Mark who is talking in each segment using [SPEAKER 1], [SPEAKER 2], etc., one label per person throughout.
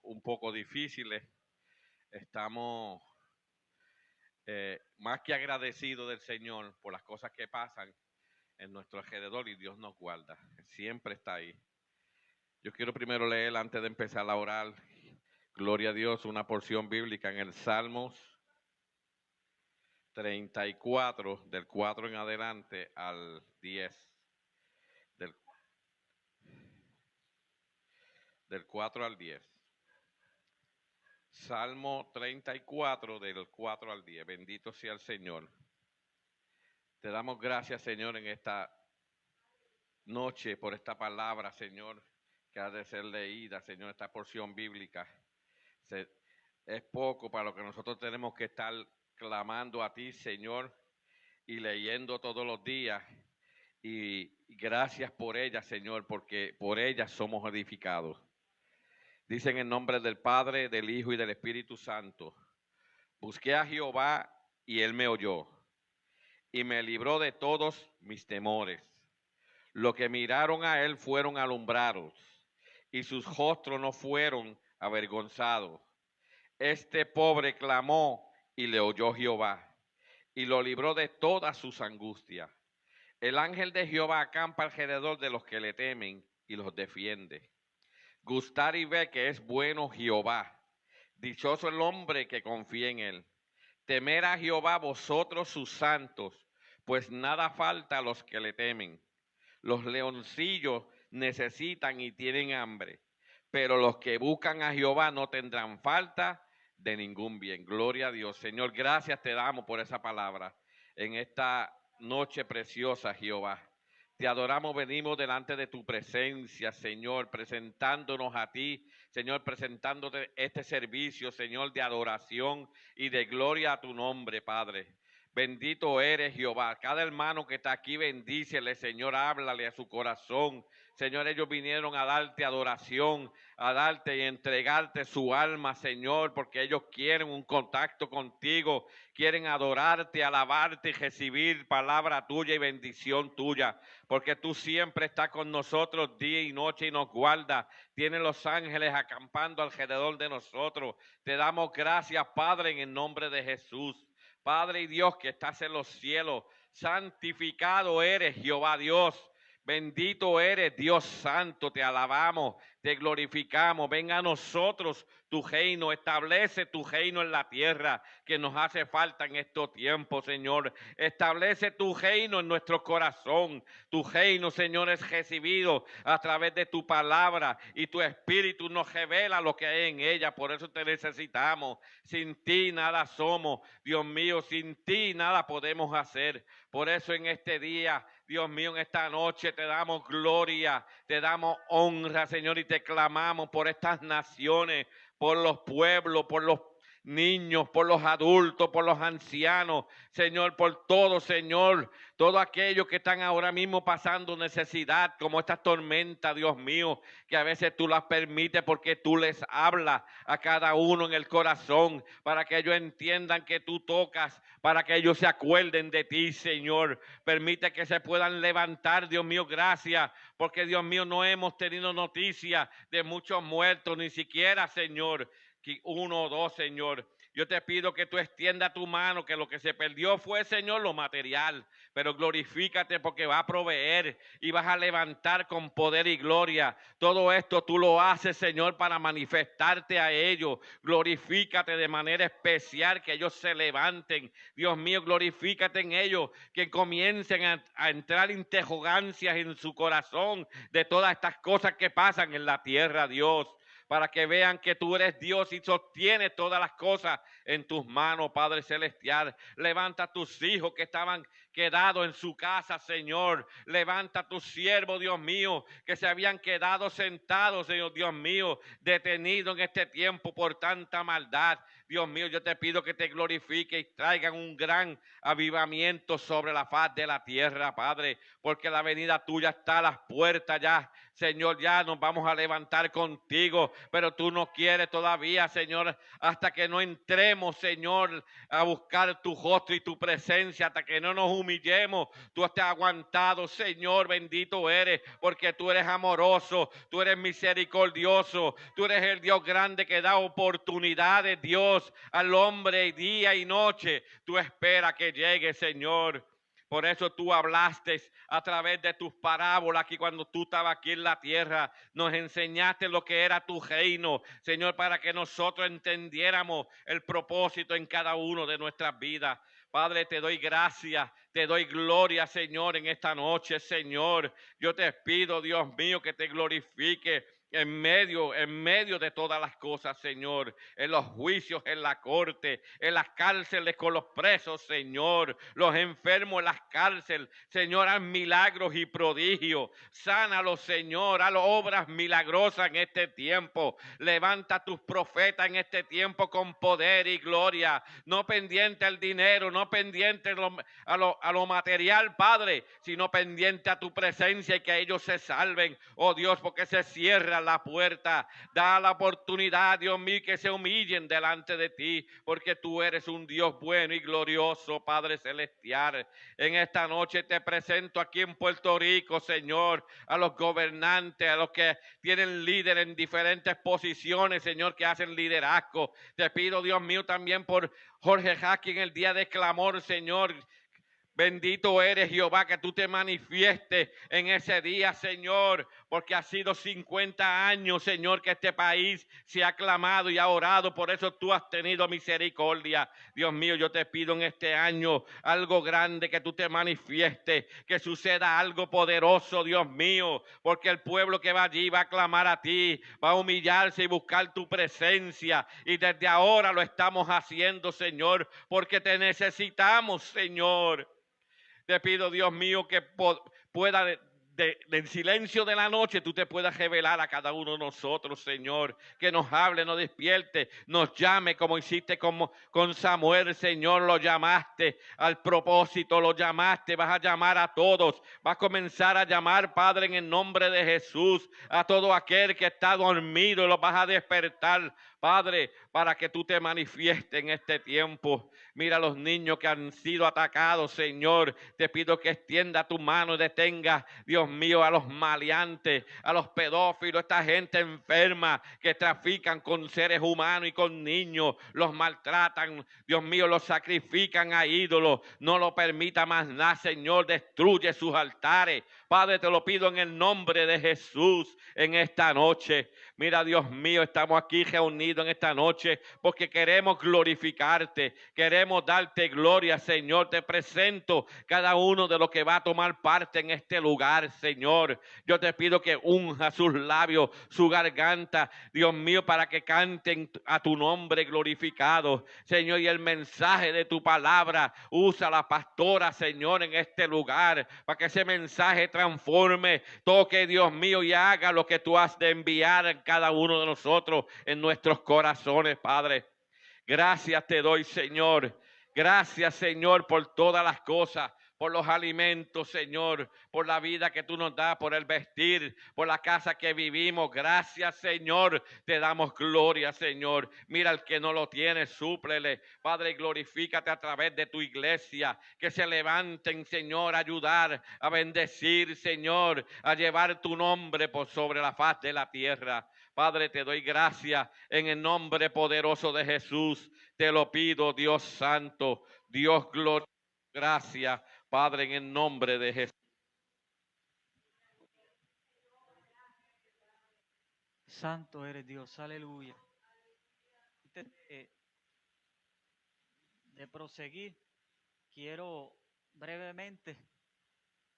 [SPEAKER 1] un poco difíciles. Estamos más que agradecidos del Señor por las cosas que pasan en nuestro alrededor y Dios nos guarda. Siempre está ahí. Yo quiero primero leer antes de empezar a orar, gloria a Dios, una porción bíblica en el Salmos 34, del 4 en adelante al 10. Del 4 al 10. Salmo 34, del 4 al 10. Bendito sea el Señor. Te damos gracias, Señor, en esta noche por esta palabra, Señor, que ha de ser leída, Señor, esta porción bíblica. Es poco para lo que nosotros tenemos que estar clamando a ti, Señor, y leyendo todos los días. Y gracias por ella, Señor, porque por ella somos edificados. Dice en el nombre del Padre, del Hijo y del Espíritu Santo. Busqué a Jehová y él me oyó y me libró de todos mis temores. Los que miraron a él fueron alumbrados y sus rostros no fueron avergonzados. Este pobre clamó y le oyó Jehová y lo libró de todas sus angustias. El ángel de Jehová acampa alrededor de los que le temen y los defiende. Gustar y ver que es bueno Jehová. Dichoso el hombre que confía en él. Temer a Jehová vosotros sus santos, pues nada falta a los que le temen. Los leoncillos necesitan y tienen hambre, pero los que buscan a Jehová no tendrán falta de ningún bien. Gloria a Dios. Señor, gracias te damos por esa palabra en esta noche preciosa, Jehová. Te adoramos, venimos delante de tu presencia, Señor, presentándonos a ti, Señor, presentándote este servicio, Señor, de adoración y de gloria a tu nombre, Padre. Bendito eres, Jehová. Cada hermano que está aquí, bendícele, Señor, háblale a su corazón. Señor, ellos vinieron a darte adoración, a darte y entregarte su alma, Señor, porque ellos quieren un contacto contigo, quieren adorarte, alabarte y recibir palabra tuya y bendición tuya, porque tú siempre estás con nosotros día y noche y nos guarda. Tienes los ángeles acampando alrededor de nosotros. Te damos gracias, Padre, en el nombre de Jesús. Padre y Dios que estás en los cielos, santificado eres, Jehová Dios. Bendito eres, Dios santo, te alabamos, te glorificamos. Venga a nosotros tu reino, establece tu reino en la tierra que nos hace falta en estos tiempos, Señor. Establece tu reino en nuestro corazón. Tu reino, Señor, es recibido a través de tu palabra y tu espíritu nos revela lo que hay en ella. Por eso te necesitamos. Sin ti nada somos, Dios mío, sin ti nada podemos hacer. Por eso en este día, Dios mío, en esta noche te damos gloria, te damos honra, Señor, y te clamamos por estas naciones, por los pueblos, por los niños, por los adultos, por los ancianos, Señor, por todo, Señor, todos aquellos que están ahora mismo pasando necesidad, como estas tormentas, Dios mío, que a veces tú las permites porque tú les hablas a cada uno en el corazón, para que ellos entiendan que tú tocas, para que ellos se acuerden de ti, Señor. Permite que se puedan levantar, Dios mío, gracias, porque Dios mío, no hemos tenido noticia de muchos muertos, ni siquiera, Señor, uno o dos, Señor. Yo te pido que tú extiendas tu mano, que lo que se perdió fue, Señor, lo material, pero glorifícate porque va a proveer y vas a levantar con poder y gloria. Todo esto tú lo haces, Señor, para manifestarte a ellos. Glorifícate de manera especial, que ellos se levanten. Dios mío, glorifícate en ellos, que comiencen a entrar interrogancias en su corazón de todas estas cosas que pasan en la tierra, Dios, para que vean que tú eres Dios y sostienes todas las cosas en tus manos, Padre Celestial. Levanta a tus hijos que estaban quedados en su casa, Señor. Levanta a tus siervos, Dios mío, que se habían quedado sentados, Señor, Dios mío, detenidos en este tiempo por tanta maldad. Dios mío, yo te pido que te glorifique y traigan un gran avivamiento sobre la faz de la tierra, Padre, porque la venida tuya está a las puertas ya. Señor, ya nos vamos a levantar contigo, pero tú no quieres todavía, Señor, hasta que no entremos, Señor, a buscar tu rostro y tu presencia, hasta que no nos humillemos. Tú te has aguantado, Señor, bendito eres, porque tú eres amoroso, tú eres misericordioso, tú eres el Dios grande que da oportunidades, Dios, al hombre día y noche. Tú esperas que llegue, Señor. Por eso tú hablaste a través de tus parábolas, que cuando tú estabas aquí en la tierra, nos enseñaste lo que era tu reino, Señor, para que nosotros entendiéramos el propósito en cada uno de nuestras vidas. Padre, te doy gracias, te doy gloria, Señor, en esta noche, Señor. Yo te pido, Dios mío, que te glorifique en medio de todas las cosas, Señor, en los juicios, en la corte, en las cárceles con los presos, Señor, los enfermos en las cárceles, Señor, haz milagros y prodigios, sánalos, Señor, haz obras milagrosas en este tiempo, levanta a tus profetas en este tiempo con poder y gloria, no pendiente al dinero, no pendiente a lo material, Padre, sino pendiente a tu presencia y que ellos se salven, oh Dios, porque se cierra la puerta, da la oportunidad, Dios mío, que se humillen delante de ti, porque tú eres un Dios bueno y glorioso, Padre celestial. En esta noche te presento aquí en Puerto Rico, Señor, a los gobernantes, a los que tienen líderes en diferentes posiciones, Señor, que hacen liderazgo. Te pido, Dios mío, también por Jorge Jaque en el día de clamor, Señor. Bendito eres, Jehová, que tú te manifiestes en ese día, Señor, porque ha sido 50 años, Señor, que este país se ha clamado y ha orado, por eso tú has tenido misericordia. Dios mío, yo te pido en este año algo grande, que tú te manifiestes, que suceda algo poderoso, Dios mío, porque el pueblo que va allí va a clamar a ti, va a humillarse y buscar tu presencia, y desde ahora lo estamos haciendo, Señor, porque te necesitamos, Señor. Te pido, Dios mío, que pueda del silencio de la noche tú te puedas revelar a cada uno de nosotros, Señor, que nos hable, nos despierte, nos llame como hiciste con Samuel, Señor, lo llamaste al propósito, lo llamaste, vas a llamar a todos, vas a comenzar a llamar, Padre, en el nombre de Jesús, a todo aquel que está dormido, lo vas a despertar, Padre, para que tú te manifiestes en este tiempo. Mira a los niños que han sido atacados, Señor. Te pido que extienda tu mano y detenga, Dios mío, a los maleantes, a los pedófilos, esta gente enferma que trafican con seres humanos y con niños, los maltratan, Dios mío, los sacrifican a ídolos. No lo permita más nada, Señor. Destruye sus altares. Padre, te lo pido en el nombre de Jesús en esta noche. Mira, Dios mío, estamos aquí reunidos en esta noche porque queremos glorificarte, queremos darte gloria, Señor. Te presento cada uno de los que va a tomar parte en este lugar, Señor. Yo te pido que unja sus labios, su garganta, Dios mío, para que canten a tu nombre glorificado, Señor. Y el mensaje de tu palabra, usa la pastora, Señor, en este lugar, para que ese mensaje transforme, toque, Dios mío, y haga lo que tú has de enviar en cada uno de nosotros, en nuestros corazones, Padre. Gracias te doy, Señor. Gracias, Señor, por todas las cosas, por los alimentos, Señor, por la vida que tú nos das, por el vestir, por la casa que vivimos. Gracias, Señor. Te damos gloria, Señor. Mira al que no lo tiene, súplele. Padre, glorifícate a través de tu iglesia. Que se levanten, Señor, a ayudar, a bendecir, Señor, a llevar tu nombre por sobre la faz de la tierra. Padre, te doy gracias en el nombre poderoso de Jesús. Te lo pido, Dios santo, Dios gloria, gracias, Padre, en el nombre de Jesús.
[SPEAKER 2] Santo eres Dios, aleluya. De proseguir, quiero brevemente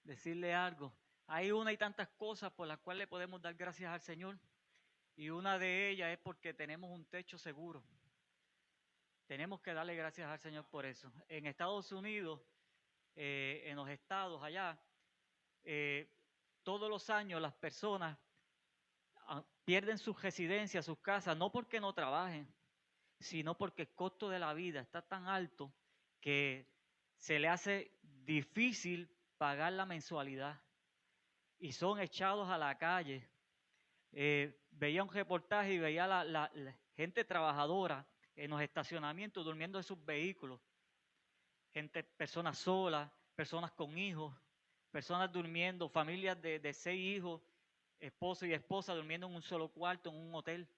[SPEAKER 2] decirle algo. Hay una y tantas cosas por las cuales le podemos dar gracias al Señor, y una de ellas es porque tenemos un techo seguro. Tenemos que darle gracias al Señor por eso. En Estados Unidos, en los estados allá, todos los años las personas pierden sus residencias, sus casas, no porque no trabajen, sino porque el costo de la vida está tan alto que se le hace difícil pagar la mensualidad y son echados a la calle. Veía un reportaje y veía la gente trabajadora en los estacionamientos durmiendo en sus vehículos, personas solas, personas con hijos, personas durmiendo, familias de 6 hijos, esposo y esposa durmiendo en un solo cuarto, en un hotel,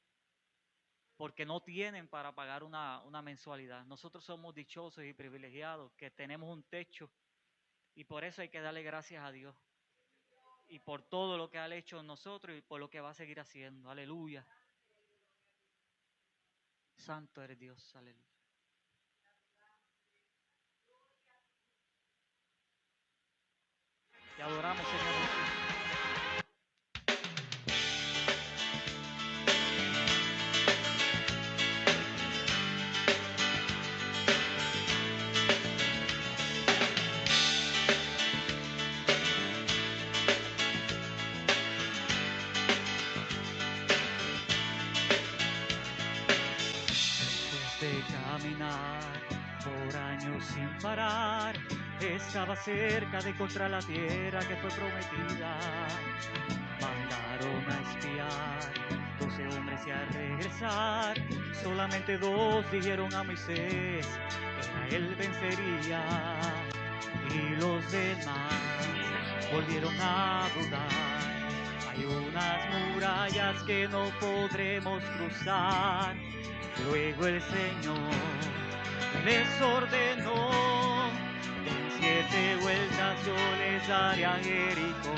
[SPEAKER 2] porque no tienen para pagar una mensualidad. Nosotros somos dichosos y privilegiados que tenemos un techo y por eso hay que darle gracias a Dios y por todo lo que ha hecho en nosotros y por lo que va a seguir haciendo. Aleluya. Santo eres Dios, aleluya. Te adoramos, Señor Jesús. Después de caminar por años sin parar, estaba cerca de encontrar la tierra que fue prometida. Mandaron a espiar 12 hombres y a regresar. Solamente 2 dijeron a Moisés que a él vencería. Y los demás volvieron a dudar. Hay unas murallas que no podremos cruzar. Luego el Señor les ordenó: en 7 vueltas yo les daré a Jericó.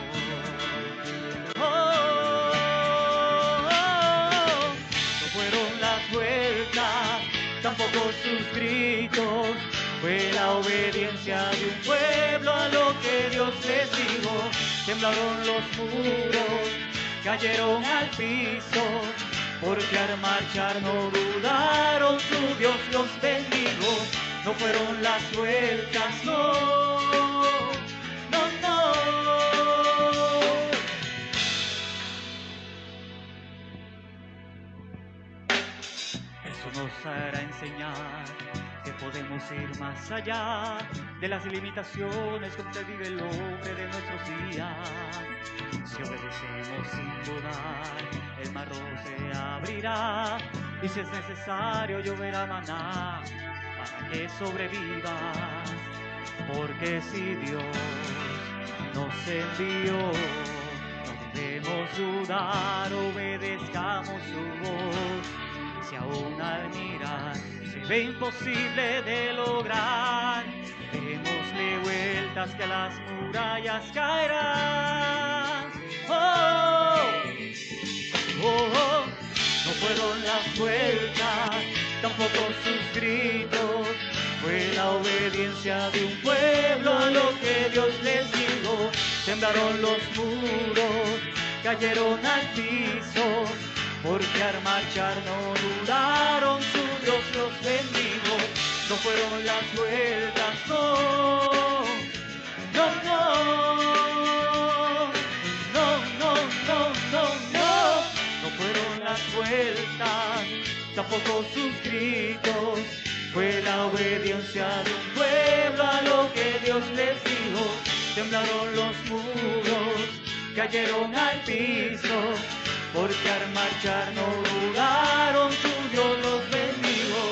[SPEAKER 2] No fueron las vueltas, tampoco sus gritos, fue la obediencia de un pueblo a lo que Dios les dijo. Temblaron los muros, cayeron al piso, porque al marchar no dudaron, su Dios los bendijo. No fueron las vueltas, no, no, no. Eso nos hará enseñar que podemos ir más allá de las limitaciones con que vive el hombre de nuestros días. Si obedecemos sin dudar, el mar rojo se abrirá, y si es necesario lloverá maná para que sobrevivas. Porque si Dios nos envió, no debemos dudar, obedezcamos su voz. Si aún al mirar se ve imposible de lograr, démosle vueltas que las murallas caerán. Oh, oh, oh. No fueron las vueltas, tampoco sus gritos, fue la obediencia de un pueblo a lo que Dios les dijo. Temblaron los muros, cayeron al piso, porque al marchar no dudaron, su Dios los bendijo. No fueron las vueltas, no, no, no, no, no, no, no, no. No fueron las vueltas, tampoco sus gritos, fue la obediencia de un pueblo a lo que Dios les dijo. Temblaron los muros, cayeron al piso, porque al marchar no dudaron, su Dios los bendijo.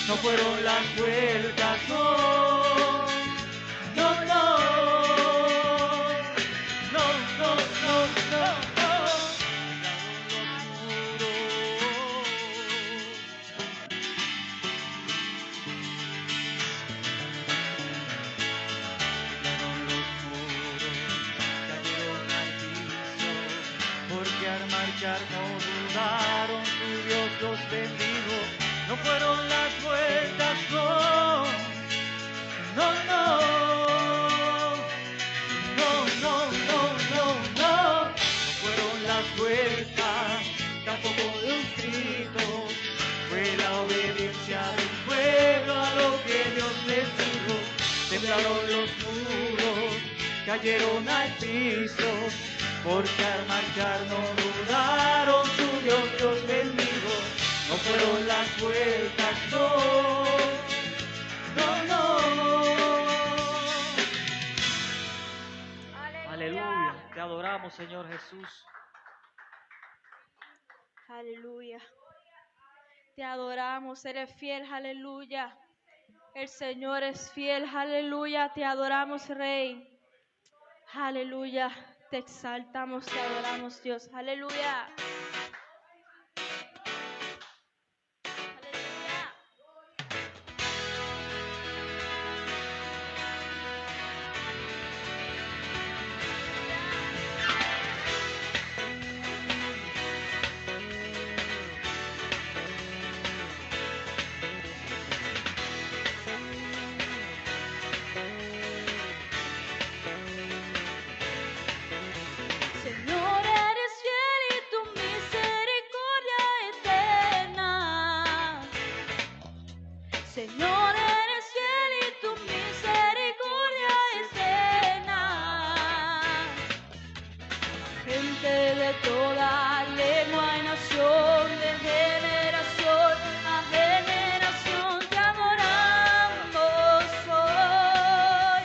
[SPEAKER 2] No fueron las vueltas, no, no, no, no, no, no, no, no. No dudaron, su Dios los bendijo. No fueron las vueltas, no, no, no, no, no, no, no, no. No fueron las vueltas, tampoco los gritos, fue la obediencia de un pueblo a lo que Dios les dijo. Temblaron los muros, cayeron al piso, porque al marchar no dudaron, su Dios los bendijo. No fueron las vueltas, no, no, no. Aleluya, te adoramos, Señor Jesús.
[SPEAKER 3] Aleluya. Te adoramos, eres fiel, aleluya. El Señor es fiel, aleluya, te adoramos, Rey. Aleluya, te exaltamos, te adoramos, Dios, aleluya. Aleluya. Señor, eres fiel y tu misericordia eterna. Señor, eres fiel y tu misericordia eterna. Gente de toda lengua y nación, de generación a generación, te adoramos hoy.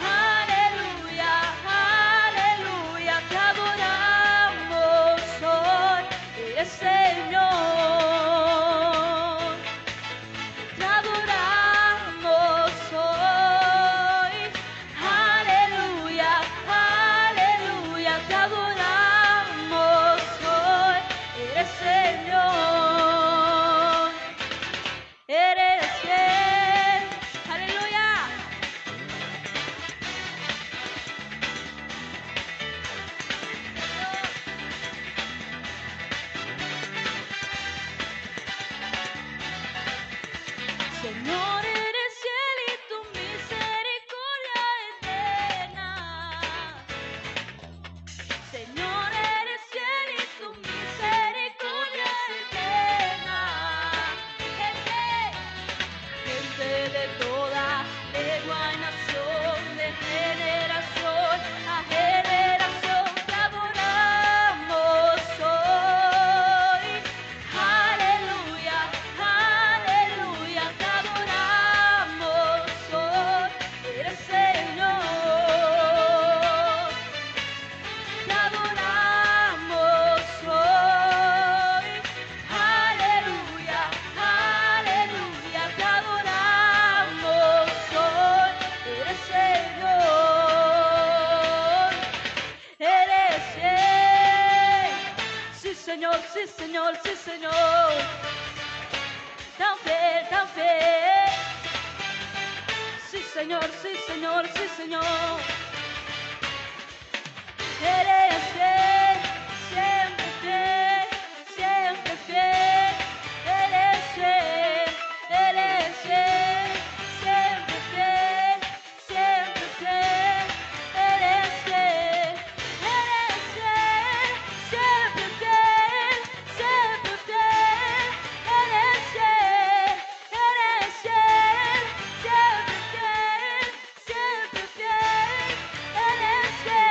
[SPEAKER 3] Aleluya, aleluya, te adoramos hoy. Eres Señor. Te adoramos hoy, aleluya, aleluya, te adoramos hoy, eres Señor, eres fiel, aleluya. Señor, eres fiel y tu misericordia eterna. Señor, eres fiel y tu misericordia eterna. Gente de toda lengua y nación, de generación a generación, te adoramos hoy. Aleluya, aleluya, te adoramos hoy. Eres Señor. Te adoramos hoy, aleluya, aleluya, te adoramos hoy, eres Señor, eres fiel, sí Señor, sí Señor, sí Señor, tan fiel, sí Señor, sí Señor, sí Señor. Eres fiel, siempre fiel, siempre fiel. Eres fiel, eres fiel, siempre fiel, siempre fiel. Eres fiel, eres fiel, siempre fiel, siempre fiel. Eres fiel, eres fiel, siempre fiel, siempre fiel. Eres fiel.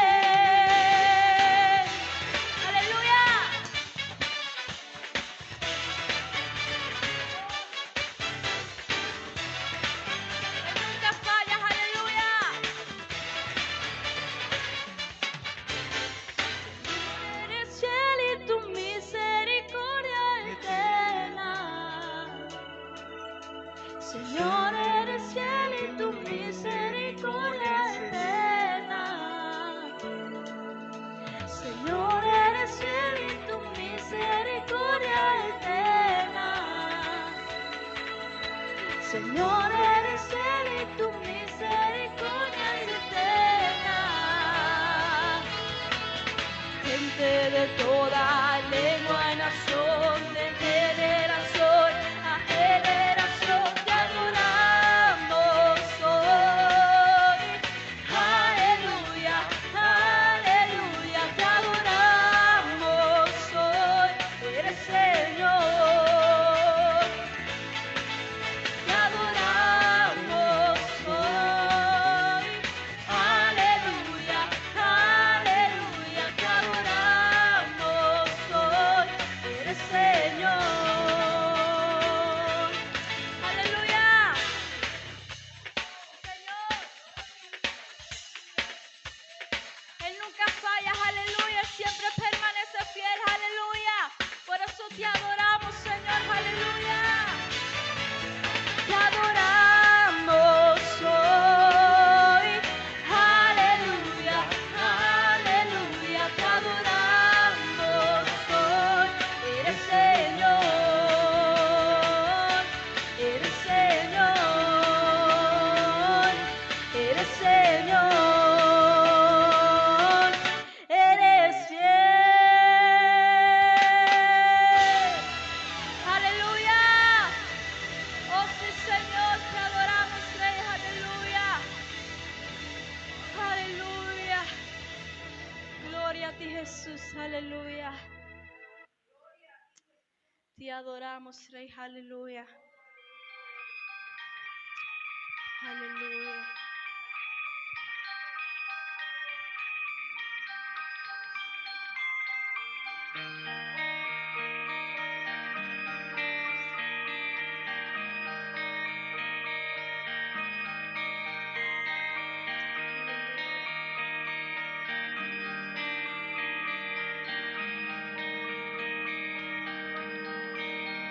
[SPEAKER 3] Aleluya. Él nunca fallas, aleluya. Eres fiel y tu misericordia eterna. Señor, eres fiel y tu misericordia eterna. Señor, eres fiel y tu misericordia eterna. Señor, eres fiel y tu misericordia es eterna. Gente de toda lengua y nación, de generación a generación, te adoramos hoy. Aleluya, aleluya, te adoramos hoy. Eres Señor. Te adoramos hoy. adoramos, Rey. Aleluya. Aleluya.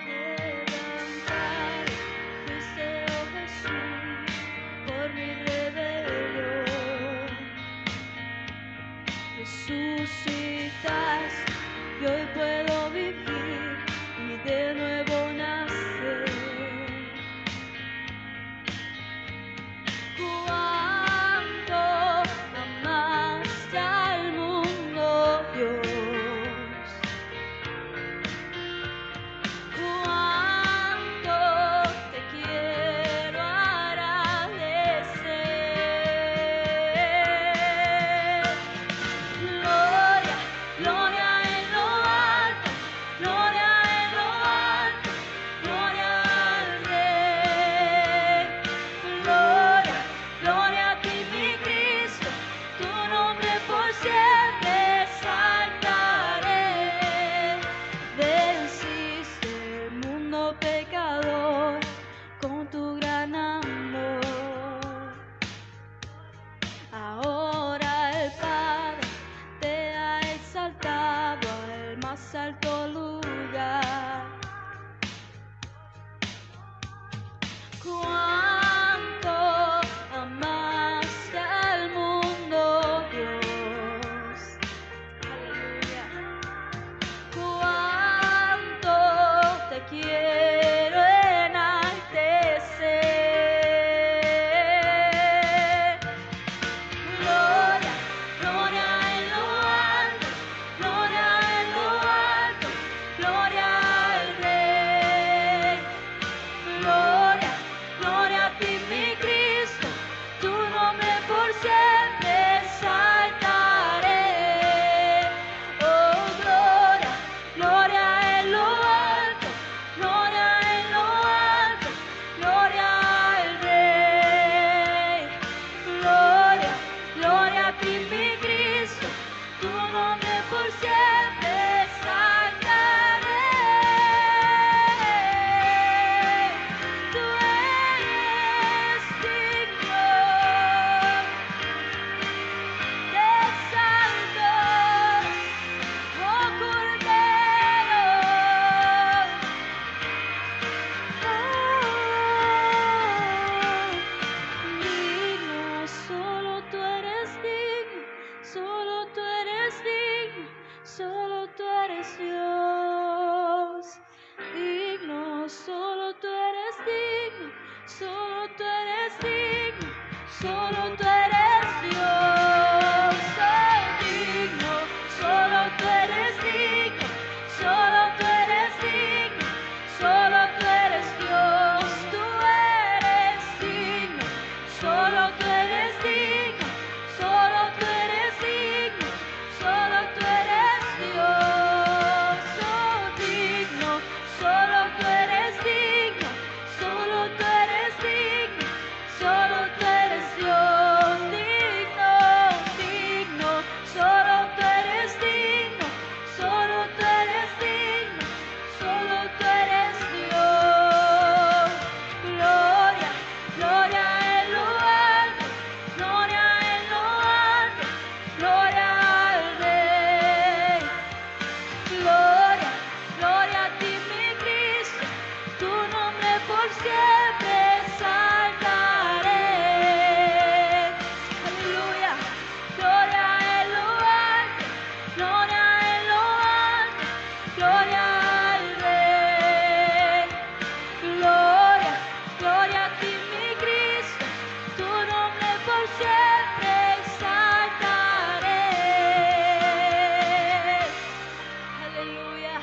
[SPEAKER 3] Quebrantado fuiste, oh Jesús, por mi rebelión. Resucitaste y hoy puedo vivir y de nuevo nacer. Cuánto amaste al mundo, Dios. Cuánto te quiero agradecer. Gloria, gloria en lo alto, gloria en lo alto, gloria al Rey. Gloria, gloria a ti, mi Cristo, tu nombre por siempre exaltaré. Venciste el mundo pecador con tu gran amor. Ahora el Padre te ha exaltado al más alto lugar. Cuánto amaste al mundo, Dios. Aleluya. Cuánto te quiero enaltecer. Gloria, gloria en lo alto, gloria en lo alto, gloria al Rey. Gloria, gloria a ti, mi Cristo, tu nombre por siempre exaltaré. Oh, gloria, gloria en lo alto, gloria en lo alto, gloria al Rey. Gloria, gloria a ti, mi Cristo, tu nombre por siempre exaltaré. Tú eres digno de exalto, oh Cordero. Digno, solo tú eres digno, solo tú eres digno, solo tú eres Dios. Digno, solo tú eres digno, solo tú eres digno, solo tú eres Dios. Oh, digno, solo tú eres digno, solo tú eres digno, solo tú eres Dios. Tú eres digno, solo tú eres digno, solo tú eres digno, solo tú eres Dios. Oh, digno, solo tú eres digno, solo tú eres digno, solo tú eres Dios. Digno, digno, solo tú eres digno, solo tú eres digno, solo tú eres Dios. Gloria, gloria en lo alto, gloria en lo alto, gloria al Rey. Gloria, gloria a ti, mi Cristo, tu nombre por siempre exaltaré. Aleluya. Gloria en lo alto, gloria en lo alto, gloria al Rey. Gloria, gloria a ti, mi Cristo, tu nombre por siempre exaltaré. Aleluya.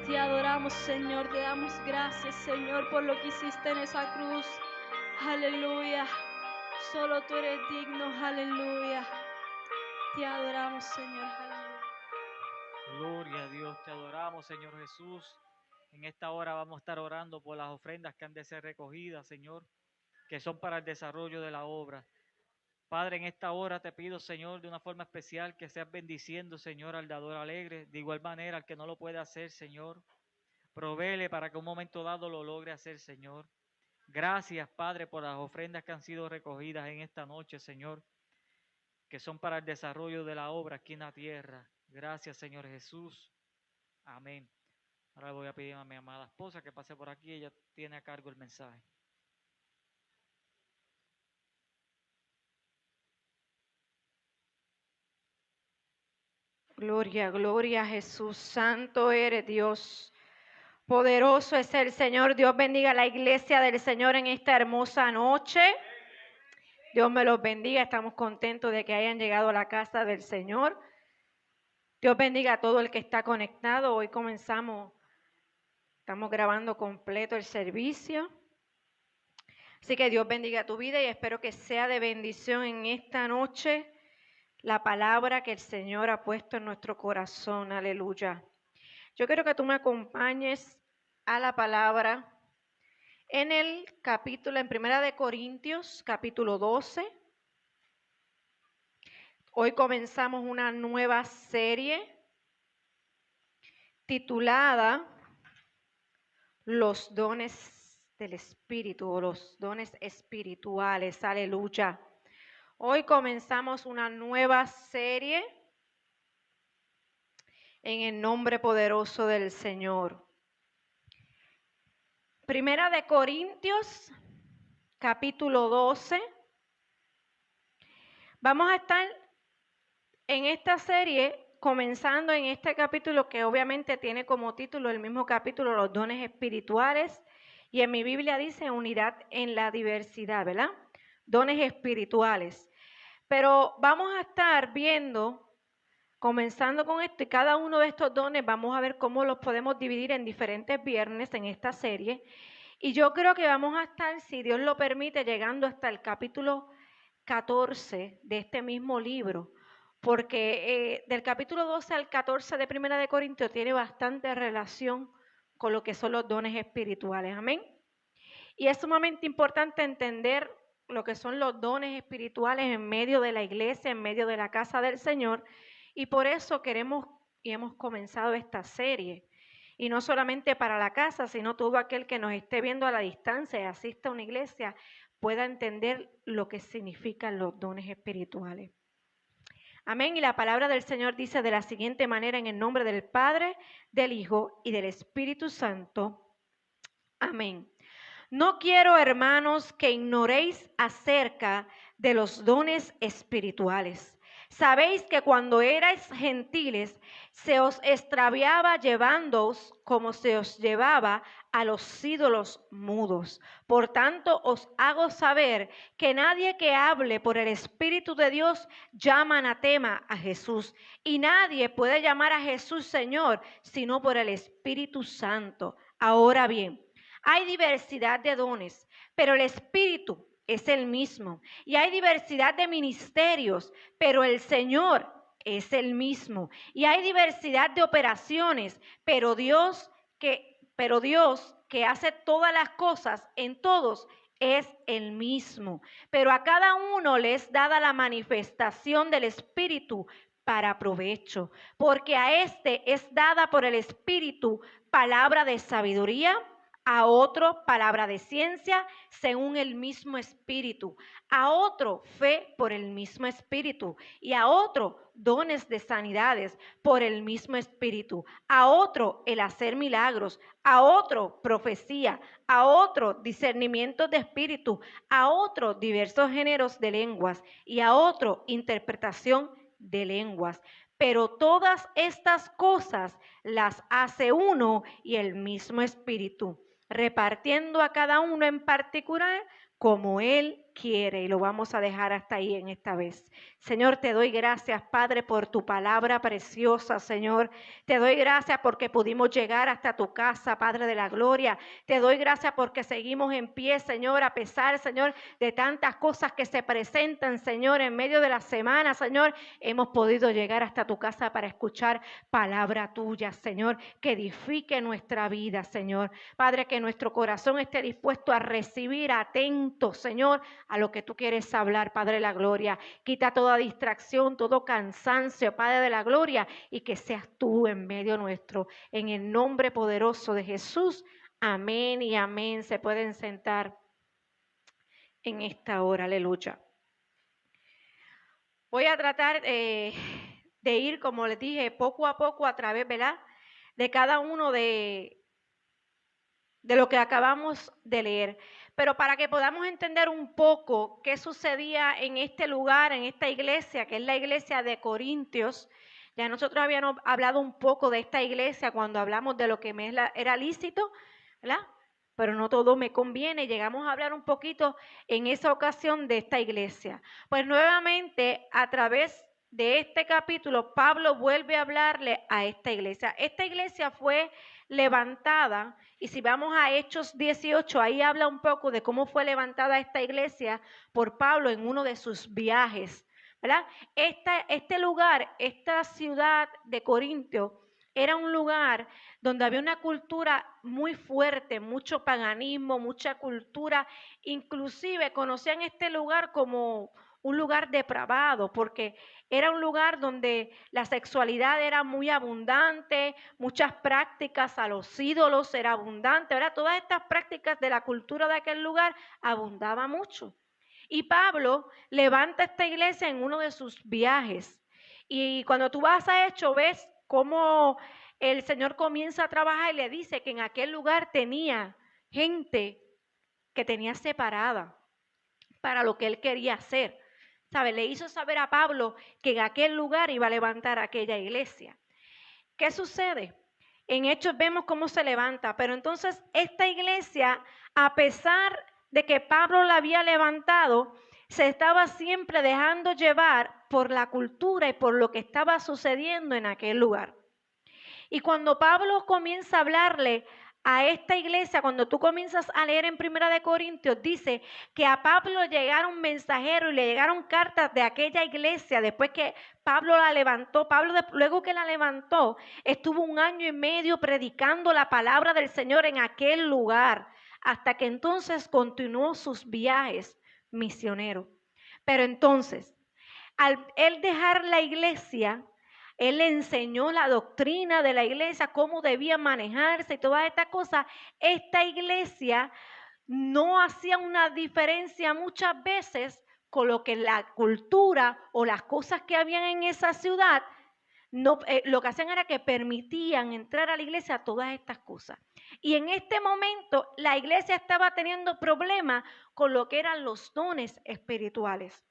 [SPEAKER 3] Te adoramos, Señor, te damos gracias, Señor, por lo que hiciste en esa cruz. Aleluya. Solo tú eres digno, aleluya. Te adoramos, Señor, aleluya.
[SPEAKER 2] Gloria a Dios, te adoramos, Señor Jesús. En esta hora vamos a estar orando por las ofrendas que han de ser recogidas, Señor, que son para el desarrollo de la obra. Padre, en esta hora te pido, Señor, de una forma especial que seas bendiciendo, Señor, al dador alegre. De igual manera, al que no lo puede hacer, Señor, provéele para que un momento dado lo logre hacer, Señor. Gracias, Padre, por las ofrendas que han sido recogidas en esta noche, Señor, que son para el desarrollo de la obra aquí en la tierra. Gracias, Señor Jesús. Amén. Ahora le voy a pedir a mi amada esposa que pase por aquí. Ella tiene a cargo el mensaje.
[SPEAKER 4] Gloria, gloria a Jesús. Santo eres Dios. Poderoso es el Señor. Dios bendiga a la iglesia del Señor en esta hermosa noche. Dios me los bendiga. Estamos contentos de que hayan llegado a la casa del Señor. Dios bendiga a todo el que está conectado. Hoy comenzamos, estamos grabando completo el servicio. Así que Dios bendiga tu vida y espero que sea de bendición en esta noche la palabra que el Señor ha puesto en nuestro corazón. Aleluya. Yo quiero que tú me acompañes a la palabra en el capítulo, en Primera de Corintios, capítulo 12. Hoy comenzamos una nueva serie titulada Los dones del Espíritu o los dones espirituales. Aleluya. Hoy comenzamos una nueva serie en el nombre poderoso del Señor. Primera de Corintios, capítulo 12. Vamos a estar en esta serie comenzando en este capítulo que obviamente tiene como título el mismo capítulo, los dones espirituales. Y en mi Biblia dice unidad en la diversidad, ¿verdad? Dones espirituales. Pero vamos a estar viendo, comenzando con esto, y cada uno de estos dones vamos a ver cómo los podemos dividir en diferentes viernes en esta serie. Y yo creo que vamos a estar, si Dios lo permite, llegando hasta el capítulo 14 de este mismo libro, porque del capítulo 12 al 14 de Primera de Corintios tiene bastante relación con lo que son los dones espirituales. Amén. Y es sumamente importante entender lo que son los dones espirituales en medio de la iglesia, en medio de la casa del Señor. Y por eso queremos y hemos comenzado esta serie. Y no solamente para la casa, sino todo aquel que nos esté viendo a la distancia y asista a una iglesia pueda entender lo que significan los dones espirituales. Amén. Y la palabra del Señor dice de la siguiente manera, en el nombre del Padre, del Hijo y del Espíritu Santo. Amén. No quiero, hermanos, que ignoréis acerca de los dones espirituales. Sabéis que cuando erais gentiles, se os extraviaba llevándoos como se os llevaba a los ídolos mudos. Por tanto, os hago saber que nadie que hable por el Espíritu de Dios llama anatema a Jesús. Y nadie puede llamar a Jesús Señor, sino por el Espíritu Santo. Ahora bien, hay diversidad de dones, pero el Espíritu es el mismo. Y hay diversidad de ministerios, pero el Señor es el mismo. Y hay diversidad de operaciones, pero Dios que hace todas las cosas en todos es el mismo. Pero a cada uno le es dada la manifestación del Espíritu para provecho, porque a este es dada por el Espíritu palabra de sabiduría, a otro palabra de ciencia según el mismo Espíritu, a otro fe por el mismo Espíritu, y a otro dones de sanidades por el mismo Espíritu, a otro el hacer milagros, a otro profecía, a otro discernimiento de espíritu, a otro diversos géneros de lenguas y a otro interpretación de lenguas. Pero todas estas cosas las hace uno y el mismo Espíritu, repartiendo a cada uno en particular como Él quiere, y lo vamos a dejar hasta ahí en esta vez. Señor, te doy gracias, Padre, por tu palabra preciosa, Señor. Te doy gracias porque pudimos llegar hasta tu casa, Padre de la gloria. Te doy gracias porque seguimos en pie, Señor, a pesar, Señor, de tantas cosas que se presentan, Señor, en medio de la semana, Señor. Hemos podido llegar hasta tu casa para escuchar palabra tuya, Señor, que edifique nuestra vida, Señor. Padre, que nuestro corazón esté dispuesto a recibir, atento, Señor, a lo que tú quieres hablar, Padre de la gloria. Quita toda distracción, todo cansancio, Padre de la gloria, y que seas tú en medio nuestro. En el nombre poderoso de Jesús, amén y amén. Se pueden sentar en esta hora, aleluya. Voy a tratar de ir, como les dije, poco a poco a través, ¿verdad?, de cada uno de lo que acabamos de leer. Pero para que podamos entender un poco qué sucedía en este lugar, en esta iglesia, que es la iglesia de Corintios, ya nosotros habíamos hablado un poco de esta iglesia cuando hablamos de lo que era lícito, ¿verdad? Pero no todo me conviene. Llegamos a hablar un poquito en esa ocasión de esta iglesia. Pues nuevamente, a través de este capítulo, Pablo vuelve a hablarle a esta iglesia. Esta iglesia fue levantada, y si vamos a Hechos 18, ahí habla un poco de cómo fue levantada esta iglesia por Pablo en uno de sus viajes, ¿verdad? Este lugar, esta ciudad de Corintio, era un lugar donde había una cultura muy fuerte, mucho paganismo, mucha cultura, inclusive conocían este lugar como un lugar depravado, porque era un lugar donde la sexualidad era muy abundante, muchas prácticas a los ídolos era abundante, ¿verdad? Todas estas prácticas de la cultura de aquel lugar abundaba mucho. Y Pablo levanta esta iglesia en uno de sus viajes. Y cuando tú vas a Hechos, ves cómo el Señor comienza a trabajar y le dice que en aquel lugar tenía gente que tenía separada para lo que él quería hacer. ¿Sabe? Le hizo saber a Pablo que en aquel lugar iba a levantar aquella iglesia. ¿Qué sucede? En Hechos vemos cómo se levanta, pero entonces esta iglesia, a pesar de que Pablo la había levantado, se estaba siempre dejando llevar por la cultura y por lo que estaba sucediendo en aquel lugar. Y cuando Pablo comienza a hablarle a esta iglesia, cuando tú comienzas a leer en 1 de Corintios, dice que a Pablo llegaron mensajeros y le llegaron cartas de aquella iglesia después que Pablo la levantó. Pablo, luego que la levantó, estuvo 1 año y medio predicando la palabra del Señor en aquel lugar, hasta que entonces continuó sus viajes misioneros. Pero entonces, al él dejar la iglesia, él le enseñó la doctrina de la iglesia, cómo debía manejarse y todas estas cosas. Esta iglesia no hacía una diferencia muchas veces con lo que la cultura o las cosas que habían en esa ciudad, no, lo que hacían era que permitían entrar a la iglesia todas estas cosas. Y en este momento la iglesia estaba teniendo problemas con lo que eran los dones espirituales.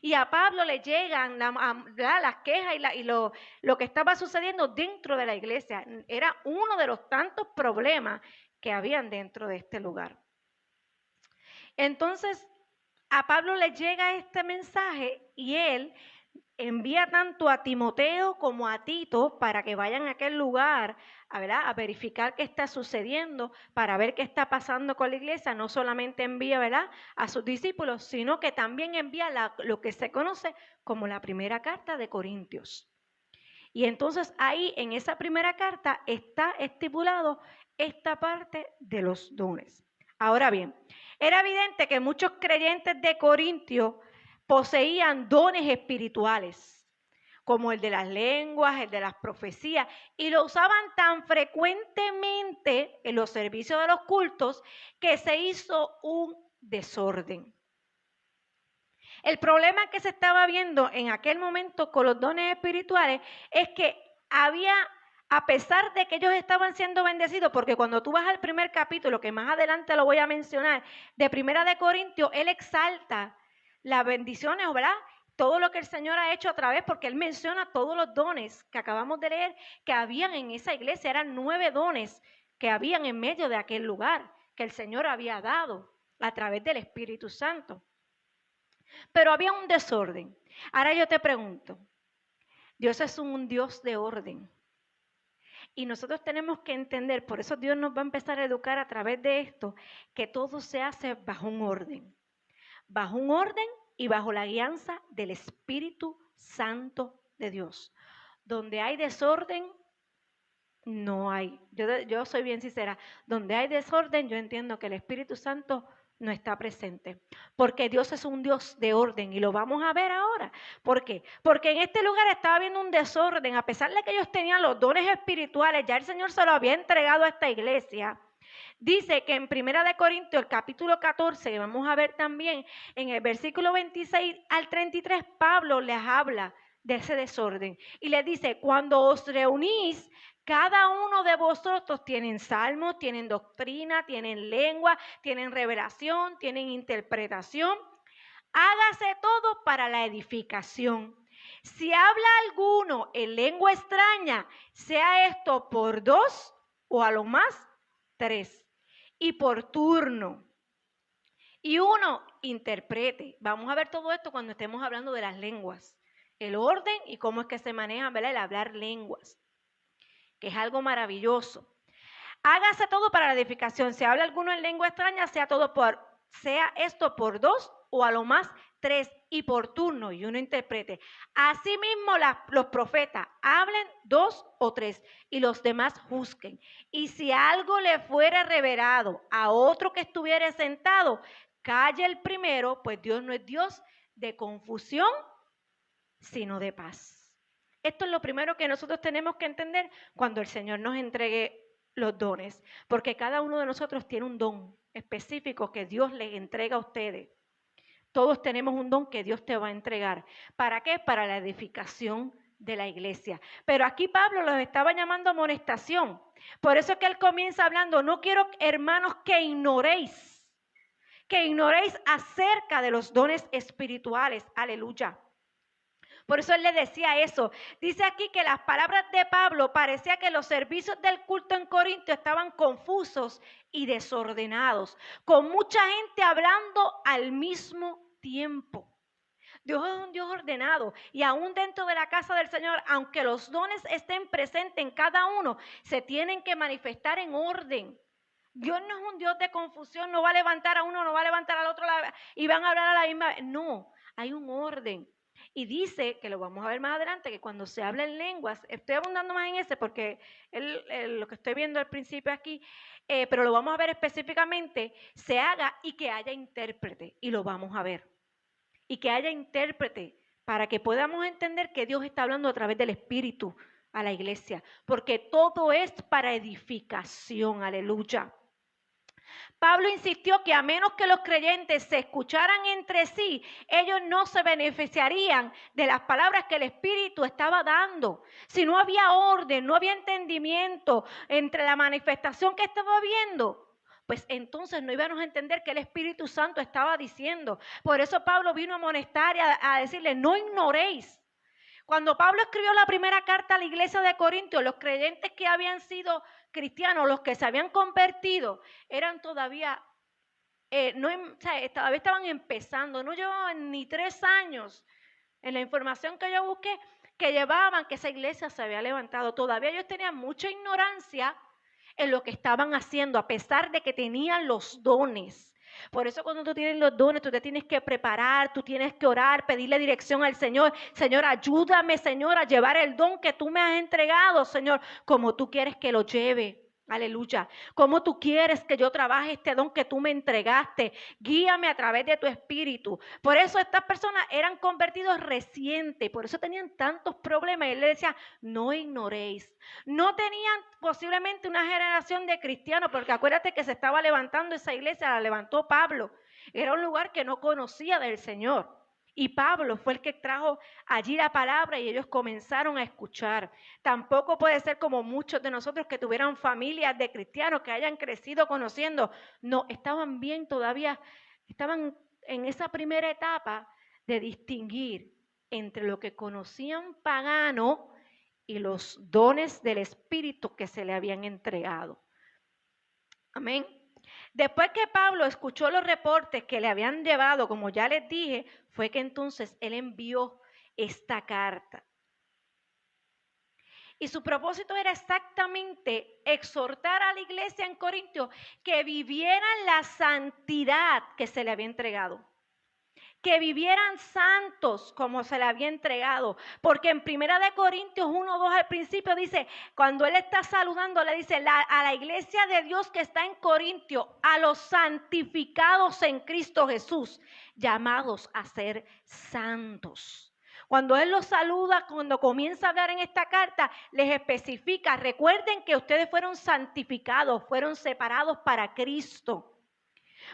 [SPEAKER 4] Y a Pablo le llegan las quejas y lo que estaba sucediendo dentro de la iglesia. Era uno de los tantos problemas que habían dentro de este lugar. Entonces, a Pablo le llega este mensaje y él envía tanto a Timoteo como a Tito para que vayan a aquel lugar, a verificar qué está sucediendo, para ver qué está pasando con la iglesia. No solamente envía, ¿verdad?, a sus discípulos, sino que también envía lo que se conoce como la primera carta de Corintios. Y entonces ahí en esa primera carta está estipulado esta parte de los dones. Ahora bien, era evidente que muchos creyentes de Corintios poseían dones espirituales, como el de las lenguas, el de las profecías, y lo usaban tan frecuentemente en los servicios de los cultos que se hizo un desorden. El problema que se estaba viendo en aquel momento con los dones espirituales es que había, a pesar de que ellos estaban siendo bendecidos, porque cuando tú vas al primer capítulo, que más adelante lo voy a mencionar, de 1 de Corintios, él exalta las bendiciones, ¿verdad?, todo lo que el Señor ha hecho a través, porque él menciona todos los dones que acabamos de leer que habían en esa iglesia. Eran 9 dones que habían en medio de aquel lugar que el Señor había dado a través del Espíritu Santo. Pero había un desorden. Ahora yo te pregunto, Dios es un Dios de orden. Y nosotros tenemos que entender, por eso Dios nos va a empezar a educar a través de esto, que todo se hace bajo un orden. Bajo un orden y bajo la guianza del Espíritu Santo de Dios. Donde hay desorden, no hay. Yo soy bien sincera. Donde hay desorden, yo entiendo que el Espíritu Santo no está presente. Porque Dios es un Dios de orden y lo vamos a ver ahora. ¿Por qué? Porque en este lugar estaba habiendo un desorden. A pesar de que ellos tenían los dones espirituales, ya el Señor se lo había entregado a esta iglesia. Dice que en 1 Corintios, el capítulo 14, que vamos a ver también, en el versículo 26 al 33, Pablo les habla de ese desorden. Y les dice, cuando os reunís, cada uno de vosotros tienen salmos, tienen doctrina, tienen lengua, tienen revelación, tienen interpretación. Hágase todo para la edificación. Si habla alguno en lengua extraña, sea esto por 2 o a lo más 3. Y por turno. Y uno interprete. Vamos a ver todo esto cuando estemos hablando de las lenguas. El orden y cómo es que se maneja, ¿verdad? El hablar lenguas, que es algo maravilloso. Hágase todo para la edificación. Si habla alguno en lengua extraña, sea esto por 2 o a lo más 3 y por turno y uno interprete. Asimismo los profetas hablen 2 o 3 y los demás juzguen. Y si algo le fuera revelado a otro que estuviera sentado, calle el primero, pues Dios no es Dios de confusión, sino de paz. Esto es lo primero que nosotros tenemos que entender cuando el Señor nos entregue los dones, porque cada uno de nosotros tiene un don específico que Dios les entrega a ustedes. Todos tenemos un don que Dios te va a entregar. ¿Para qué? Para la edificación de la iglesia. Pero aquí Pablo los estaba llamando a amonestación. Por eso es que él comienza hablando, no quiero, hermanos, que ignoréis acerca de los dones espirituales. Aleluya. Por eso él le decía eso. Dice aquí que las palabras de Pablo parecía que los servicios del culto en Corinto estaban confusos y desordenados, con mucha gente hablando al mismo tiempo. Dios es un Dios ordenado y aún dentro de la casa del Señor, aunque los dones estén presentes en cada uno, se tienen que manifestar en orden. Dios no es un Dios de confusión, no va a levantar a uno, no va a levantar al otro y van a hablar a la misma vez. No, hay un orden. Y dice, que lo vamos a ver más adelante, que cuando se habla en lenguas, estoy abundando más en ese porque lo que estoy viendo al principio aquí, pero lo vamos a ver específicamente, se haga y que haya intérprete, y lo vamos a ver. Y que haya intérprete para que podamos entender que Dios está hablando a través del Espíritu a la iglesia, porque todo es para edificación, aleluya. Pablo insistió que a menos que los creyentes se escucharan entre sí, ellos no se beneficiarían de las palabras que el Espíritu estaba dando. Si no había orden, no había entendimiento entre la manifestación que estaba viendo, pues entonces no íbamos a entender que el Espíritu Santo estaba diciendo. Por eso Pablo vino a amonestar y a decirle, no ignoréis. Cuando Pablo escribió la primera carta a la iglesia de Corintios, los creyentes que habían sido cristianos, los que se habían convertido, eran todavía, todavía estaban empezando, no llevaban ni 3 años. En la información que yo busqué, que llevaban que esa iglesia se había levantado, todavía ellos tenían mucha ignorancia en lo que estaban haciendo, a pesar de que tenían los dones. Por eso cuando tú tienes los dones, tú te tienes que preparar, tú tienes que orar, pedirle dirección al Señor. Señor, ayúdame, Señor, a llevar el don que tú me has entregado, Señor, como tú quieres que lo lleve. Aleluya. Como tú quieres que yo trabaje este don que tú me entregaste. Guíame a través de tu espíritu. Por eso estas personas eran convertidos recientes. Por eso tenían tantos problemas. Y él le decía, no ignoréis. No tenían posiblemente una generación de cristianos. Porque acuérdate que se estaba levantando esa iglesia. La levantó Pablo. Era un lugar que no conocía del Señor. Y Pablo fue el que trajo allí la palabra y ellos comenzaron a escuchar. Tampoco puede ser como muchos de nosotros que tuvieran familias de cristianos que hayan crecido conociendo. No, estaban bien todavía, estaban en esa primera etapa de distinguir entre lo que conocían pagano y los dones del Espíritu que se le habían entregado. Amén. Después que Pablo escuchó los reportes que le habían llevado, como ya les dije, fue que entonces él envió esta carta. Y su propósito era exactamente exhortar a la iglesia en Corintio que vivieran la santidad que se le había entregado. Que vivieran santos como se le había entregado. Porque en 1 Corintios 1:2 al principio dice, cuando él está saludando, le dice a la iglesia de Dios que está en Corintio, a los santificados en Cristo Jesús, llamados a ser santos. Cuando él los saluda, cuando comienza a hablar en esta carta, les especifica, recuerden que ustedes fueron santificados, fueron separados para Cristo.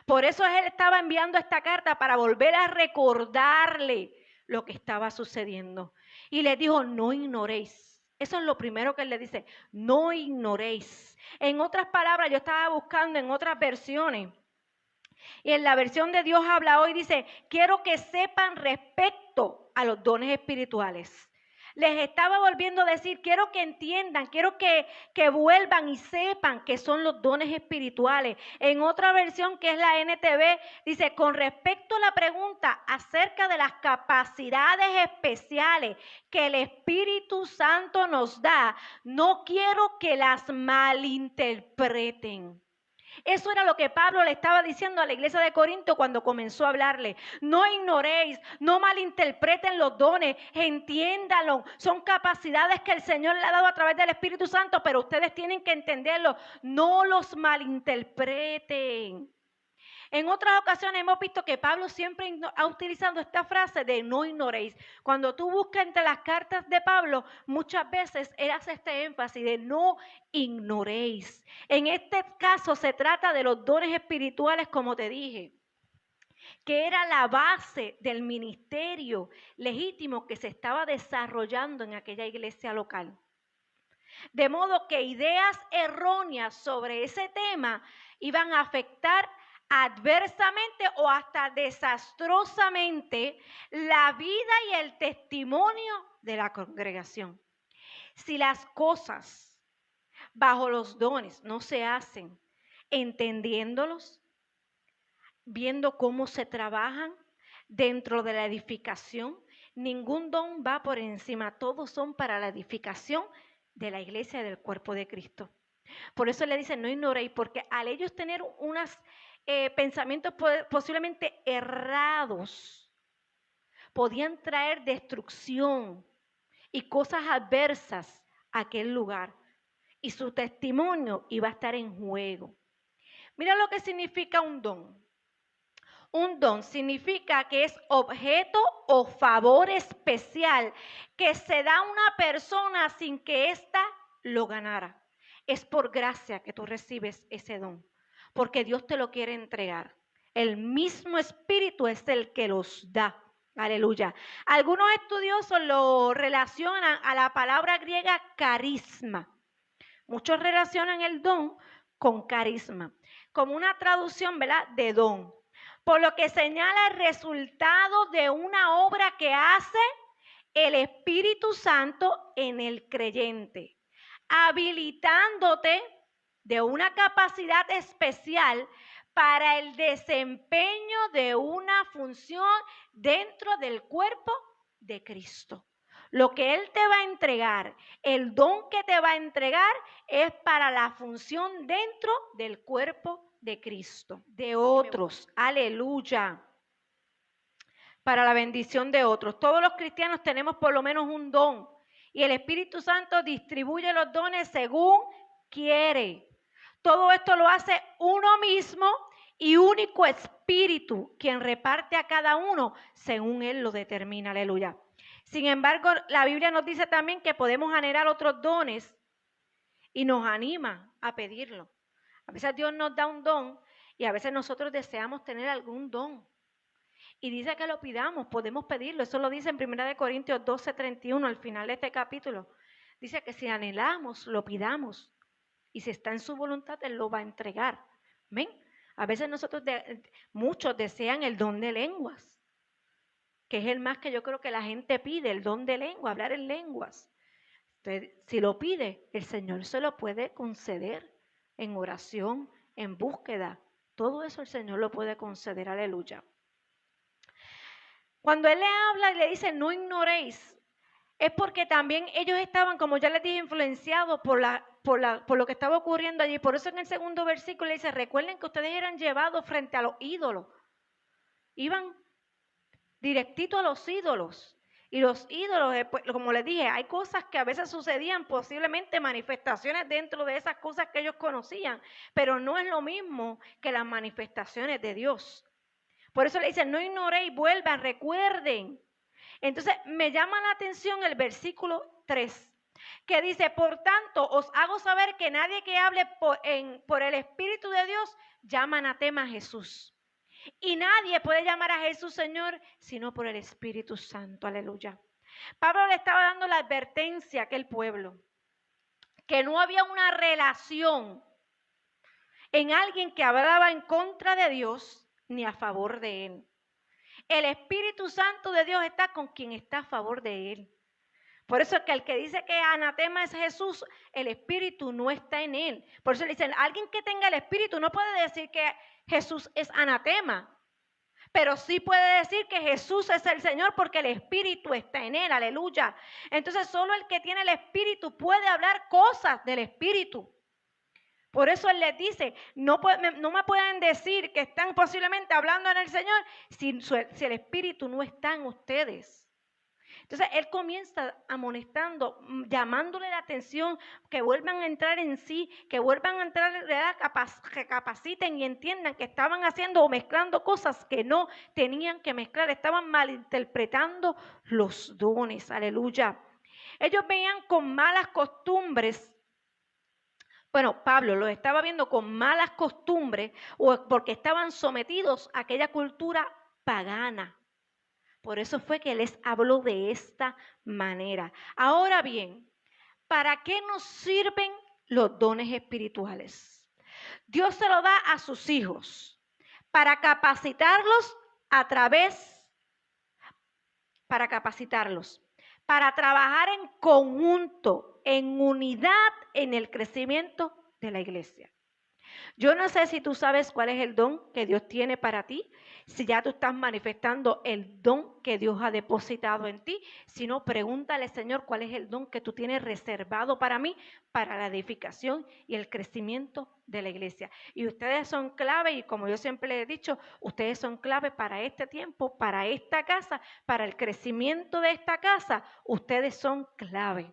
[SPEAKER 4] Por eso él estaba enviando esta carta para volver a recordarle lo que estaba sucediendo. Y les dijo, no ignoréis. Eso es lo primero que él le dice, no ignoréis. En otras palabras, yo estaba buscando en otras versiones. Y en la versión de Dios habla hoy, dice, quiero que sepan respecto a los dones espirituales. Les estaba volviendo a decir, quiero que entiendan, quiero que vuelvan y sepan que son los dones espirituales. En otra versión que es la NTV, dice, con respecto a la pregunta acerca de las capacidades especiales que el Espíritu Santo nos da, no quiero que las malinterpreten. Eso era lo que Pablo le estaba diciendo a la iglesia de Corinto cuando comenzó a hablarle. No ignoréis, no malinterpreten los dones, entiéndanlo. Son capacidades que el Señor le ha dado a través del Espíritu Santo, pero ustedes tienen que entenderlo. No los malinterpreten. En otras ocasiones hemos visto que Pablo siempre ha utilizado esta frase de no ignoréis. Cuando tú buscas entre las cartas de Pablo, muchas veces él hace este énfasis de no ignoréis. En este caso se trata de los dones espirituales, como te dije, que era la base del ministerio legítimo que se estaba desarrollando en aquella iglesia local. De modo que ideas erróneas sobre ese tema iban a afectar adversamente o hasta desastrosamente la vida y el testimonio de la congregación. Si las cosas bajo los dones no se hacen entendiéndolos, viendo cómo se trabajan dentro de la edificación, ningún don va por encima, todos son para la edificación de la iglesia y del cuerpo de Cristo. Por eso le dicen, no ignoréis, porque al ellos tener unas pensamientos posiblemente errados, podían traer destrucción y cosas adversas a aquel lugar. Y su testimonio iba a estar en juego. Mira lo que significa un don. Un don significa que es objeto o favor especial que se da a una persona sin que ésta lo ganara. Es por gracia que tú recibes ese don, porque Dios te lo quiere entregar. El mismo Espíritu es el que los da. Aleluya. Algunos estudiosos lo relacionan a la palabra griega carisma. Muchos relacionan el don con carisma, como una traducción, ¿verdad?, de don. Por lo que señala el resultado de una obra que hace el Espíritu Santo en el creyente, habilitándote de una capacidad especial para el desempeño de una función dentro del cuerpo de Cristo. Lo que Él te va a entregar, el don que te va a entregar es para la función dentro del cuerpo de Cristo, de otros. Aleluya. Para la bendición de otros. Todos los cristianos tenemos por lo menos un don y el Espíritu Santo distribuye los dones según quiere. Todo esto lo hace uno mismo y único Espíritu, quien reparte a cada uno según Él lo determina. Aleluya. Sin embargo, la Biblia nos dice también que podemos anhelar otros dones y nos anima a pedirlo. A veces Dios nos da un don y a veces nosotros deseamos tener algún don. Y dice que lo pidamos, podemos pedirlo. Eso lo dice en 1 Corintios 12:31 al final de este capítulo. Dice que si anhelamos, lo pidamos. Y si está en su voluntad, Él lo va a entregar. ¿Ven? A veces muchos desean el don de lenguas, que es el más que yo creo que la gente pide, el don de lengua, hablar en lenguas. Entonces, si lo pide, el Señor se lo puede conceder en oración, en búsqueda. Todo eso el Señor lo puede conceder, aleluya. Cuando Él le habla y le dice, no ignoréis, es porque también ellos estaban, como ya les dije, influenciados por lo que estaba ocurriendo allí. Por eso en el segundo versículo le dice, recuerden que ustedes eran llevados frente a los ídolos. Iban directito a los ídolos. Y los ídolos, como les dije, hay cosas que a veces sucedían, posiblemente manifestaciones dentro de esas cosas que ellos conocían, pero no es lo mismo que las manifestaciones de Dios. Por eso le dicen, no ignoréis, vuelvan, recuerden. Entonces me llama la atención el versículo 3, que dice, por tanto, os hago saber que nadie que hable por el Espíritu de Dios llama anatema a Jesús. Y nadie puede llamar a Jesús Señor sino por el Espíritu Santo, aleluya. Pablo le estaba dando la advertencia a aquel pueblo, que no había una relación en alguien que hablaba en contra de Dios ni a favor de Él. El Espíritu Santo de Dios está con quien está a favor de Él. Por eso es que el que dice que anatema es Jesús, el Espíritu no está en Él. Por eso le dicen, alguien que tenga el Espíritu no puede decir que Jesús es anatema, pero sí puede decir que Jesús es el Señor porque el Espíritu está en Él, aleluya. Entonces solo el que tiene el Espíritu puede hablar cosas del Espíritu. Por eso Él les dice, no me pueden decir que están posiblemente hablando en el Señor si el Espíritu no está en ustedes. Entonces Él comienza amonestando, llamándole la atención, que vuelvan a entrar en sí, que vuelvan a entrar, que capaciten y entiendan que estaban haciendo o mezclando cosas que no tenían que mezclar, estaban malinterpretando los dones, aleluya. Ellos veían con malas costumbres. Bueno, Pablo los estaba viendo con malas costumbres porque estaban sometidos a aquella cultura pagana. Por eso fue que les habló de esta manera. Ahora bien, ¿para qué nos sirven los dones espirituales? Dios se lo da a sus hijos para capacitarlos para trabajar en conjunto, en unidad, en el crecimiento de la iglesia. Yo no sé si tú sabes cuál es el don que Dios tiene para ti, si ya tú estás manifestando el don que Dios ha depositado en ti. Si no, pregúntale, Señor, cuál es el don que tú tienes reservado para mí, para la edificación y el crecimiento de la iglesia. Y ustedes son clave, y como yo siempre les he dicho, ustedes son clave para este tiempo, para esta casa, para el crecimiento de esta casa. Ustedes son clave.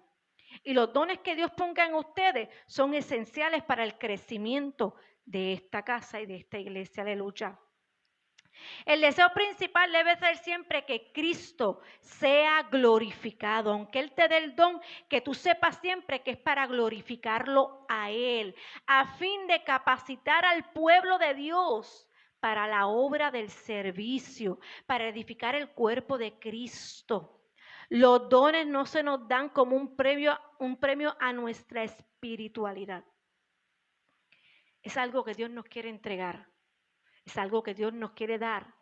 [SPEAKER 4] Y los dones que Dios ponga en ustedes son esenciales para el crecimiento de esta casa y de esta iglesia, aleluya. El deseo principal debe ser siempre que Cristo sea glorificado, aunque Él te dé el don, que tú sepas siempre que es para glorificarlo a Él, a fin de capacitar al pueblo de Dios para la obra del servicio, para edificar el cuerpo de Cristo. Los dones no se nos dan como un premio a nuestra espiritualidad. Es algo que Dios nos quiere entregar. Es algo que Dios nos quiere dar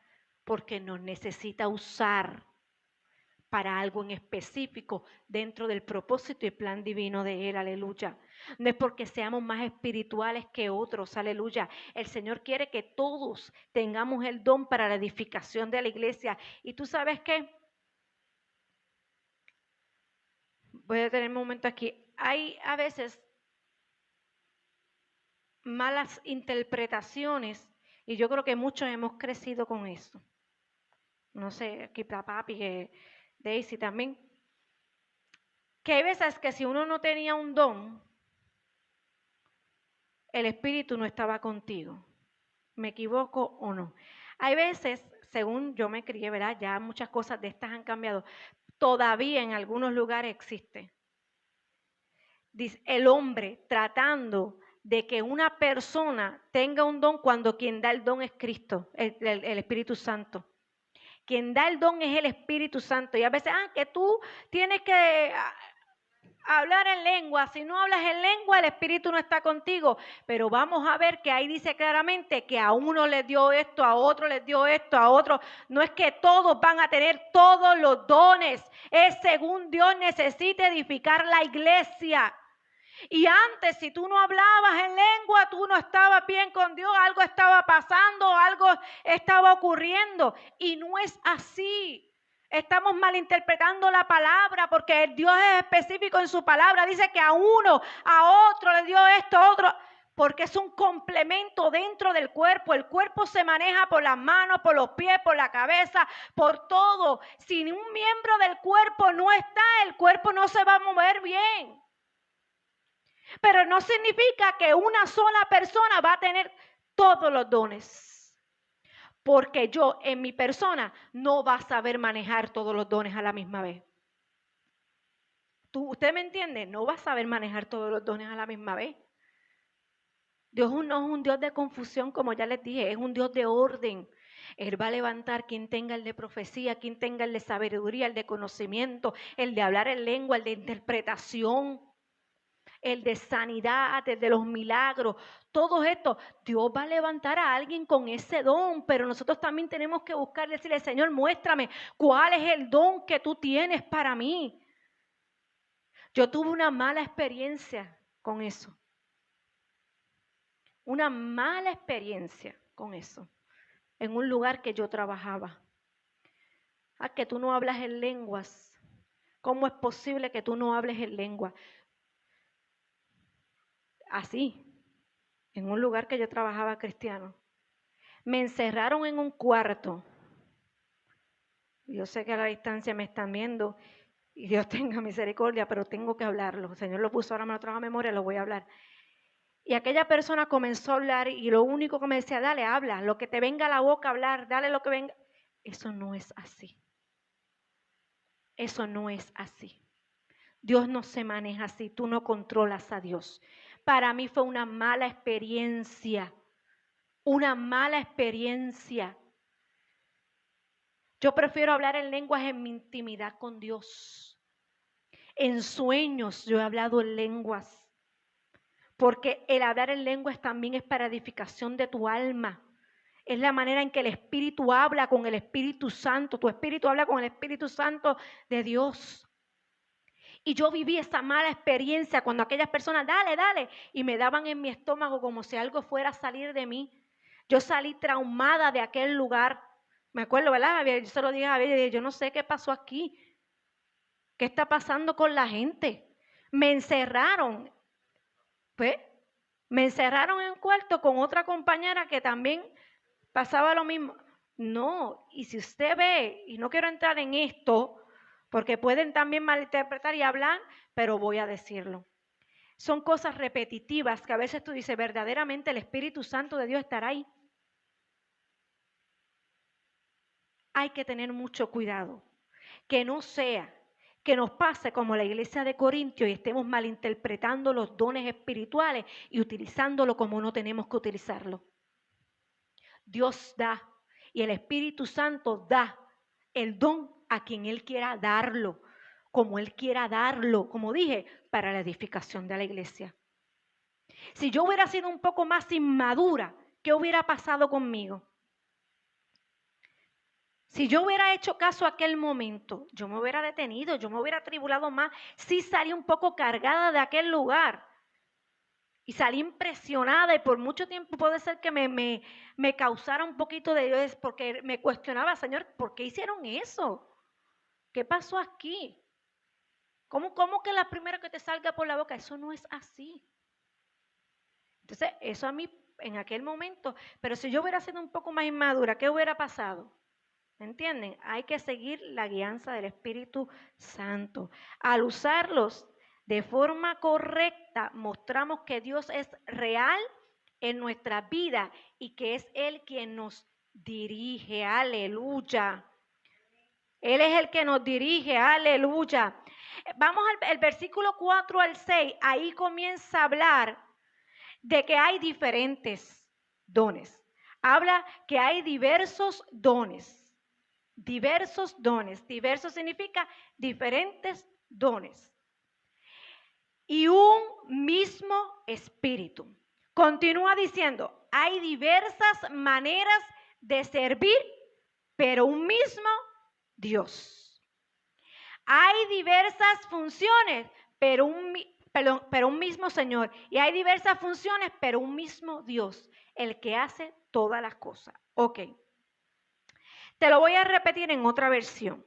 [SPEAKER 4] porque nos necesita usar para algo en específico dentro del propósito y plan divino de Él, aleluya. No es porque seamos más espirituales que otros, aleluya. El Señor quiere que todos tengamos el don para la edificación de la iglesia. ¿Y tú sabes qué? Voy a tener un momento aquí. Hay a veces malas interpretaciones y yo creo que muchos hemos crecido con eso. No sé, aquí papi, Daisy también. Que hay veces que si uno no tenía un don, el Espíritu no estaba contigo. ¿Me equivoco o no? Hay veces, según yo me crié, ¿verdad? Ya muchas cosas de estas han cambiado. Todavía en algunos lugares existe. Dice, el hombre tratando de que una persona tenga un don cuando quien da el don es Cristo, el Espíritu Santo. Quien da el don es el Espíritu Santo. Y a veces, que tú tienes que hablar en lengua. Si no hablas en lengua, el Espíritu no está contigo. Pero vamos a ver que ahí dice claramente que a uno les dio esto, a otro les dio esto, a otro. No es que todos van a tener todos los dones. Es según Dios necesita edificar la iglesia. Y antes, si tú no hablabas en lengua, tú no estabas bien con Dios, algo estaba pasando, algo estaba ocurriendo. Y no es así. Estamos malinterpretando la palabra porque Dios es específico en su palabra. Dice que a uno, a otro le dio esto, a otro, porque es un complemento dentro del cuerpo. El cuerpo se maneja por las manos, por los pies, por la cabeza, por todo. Si un miembro del cuerpo no está, el cuerpo no se va a mover bien. Pero no significa que una sola persona va a tener todos los dones. Porque yo en mi persona no va a saber manejar todos los dones a la misma vez. ¿Usted me entiende? No va a saber manejar todos los dones a la misma vez. Dios no es un Dios de confusión, como ya les dije, es un Dios de orden. Él va a levantar quien tenga el de profecía, quien tenga el de sabiduría, el de conocimiento, el de hablar en lengua, el de interpretación, el de sanidad, el de los milagros. Todo esto, Dios va a levantar a alguien con ese don, pero nosotros también tenemos que buscar, decirle, Señor, muéstrame cuál es el don que tú tienes para mí. Yo tuve una mala experiencia con eso. Una mala experiencia con eso. En un lugar que yo trabajaba. Que tú no hablas en lenguas. ¿Cómo es posible que tú no hables en lengua? Así, en un lugar que yo trabajaba cristiano. Me encerraron en un cuarto. Yo sé que a la distancia me están viendo y Dios tenga misericordia, pero tengo que hablarlo. El Señor lo puso, ahora me lo trajo a memoria, lo voy a hablar. Y aquella persona comenzó a hablar y lo único que me decía, dale, habla, lo que te venga a la boca a hablar, dale lo que venga. Eso no es así. Eso no es así. Dios no se maneja así, tú no controlas a Dios. Para mí fue una mala experiencia. Una mala experiencia. Yo prefiero hablar en lenguas en mi intimidad con Dios. En sueños yo he hablado en lenguas. Porque el hablar en lenguas también es para edificación de tu alma. Es la manera en que el Espíritu habla con el Espíritu Santo. Tu Espíritu habla con el Espíritu Santo de Dios. Y yo viví esa mala experiencia cuando aquellas personas, dale, dale, y me daban en mi estómago como si algo fuera a salir de mí. Yo salí traumada de aquel lugar. Me acuerdo, ¿verdad? Yo se lo dije a Javier, yo no sé qué pasó aquí. ¿Qué está pasando con la gente? Me encerraron. Pues, me encerraron en un cuarto con otra compañera que también pasaba lo mismo. No, y si usted ve, y no quiero entrar en esto, porque pueden también malinterpretar y hablar, pero voy a decirlo. Son cosas repetitivas que a veces tú dices, verdaderamente el Espíritu Santo de Dios estará ahí. Hay que tener mucho cuidado, que no sea que nos pase como la iglesia de Corintios y estemos malinterpretando los dones espirituales y utilizándolo como no tenemos que utilizarlo. Dios da y el Espíritu Santo da el don a quien Él quiera darlo, como Él quiera darlo, como dije, para la edificación de la iglesia. Si yo hubiera sido un poco más inmadura, ¿qué hubiera pasado conmigo? Si yo hubiera hecho caso a aquel momento, yo me hubiera detenido, yo me hubiera atribulado más. Sí salí un poco cargada de aquel lugar y salí impresionada y por mucho tiempo puede ser que me causara un poquito de... porque me cuestionaba, Señor, ¿por qué hicieron eso? ¿Qué pasó aquí? ¿Cómo que la primera que te salga por la boca? Eso no es así. Entonces, eso a mí en aquel momento, pero si yo hubiera sido un poco más inmadura, ¿qué hubiera pasado? ¿Entienden? Hay que seguir la guianza del Espíritu Santo. Al usarlos de forma correcta, mostramos que Dios es real en nuestra vida y que es Él quien nos dirige. Aleluya. Él es el que nos dirige. Aleluya. Vamos al versículo 4 al 6. Ahí comienza a hablar de que hay diferentes dones. Habla que hay diversos dones. Diversos dones. Diverso significa diferentes dones. Y un mismo espíritu. Continúa diciendo, hay diversas maneras de servir, pero un mismo Dios. Hay diversas funciones, pero pero un mismo Señor. Y hay diversas funciones, pero un mismo Dios, el que hace todas las cosas. Ok. Te lo voy a repetir en otra versión,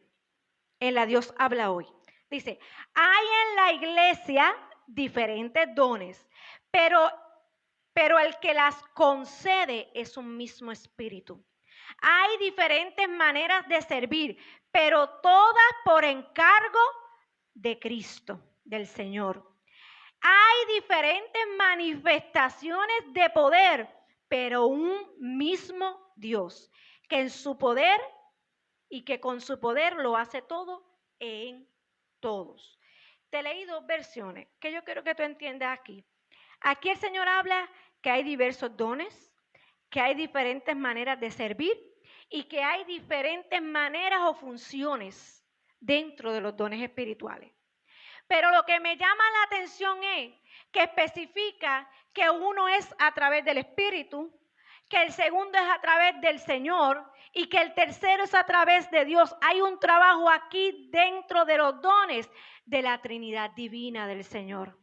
[SPEAKER 4] en la Dios habla hoy. Dice, hay en la iglesia diferentes dones, pero el que las concede es un mismo espíritu. Hay diferentes maneras de servir, pero todas por encargo de Cristo, del Señor. Hay diferentes manifestaciones de poder, pero un mismo Dios, que en su poder y que con su poder lo hace todo en todos. Te leí dos versiones que yo quiero que tú entiendas aquí. Aquí el Señor habla que hay diversos dones, que hay diferentes maneras de servir y que hay diferentes maneras o funciones dentro de los dones espirituales. Pero lo que me llama la atención es que especifica que uno es a través del Espíritu, que el segundo es a través del Señor y que el tercero es a través de Dios. Hay un trabajo aquí dentro de los dones de la Trinidad Divina del Señor.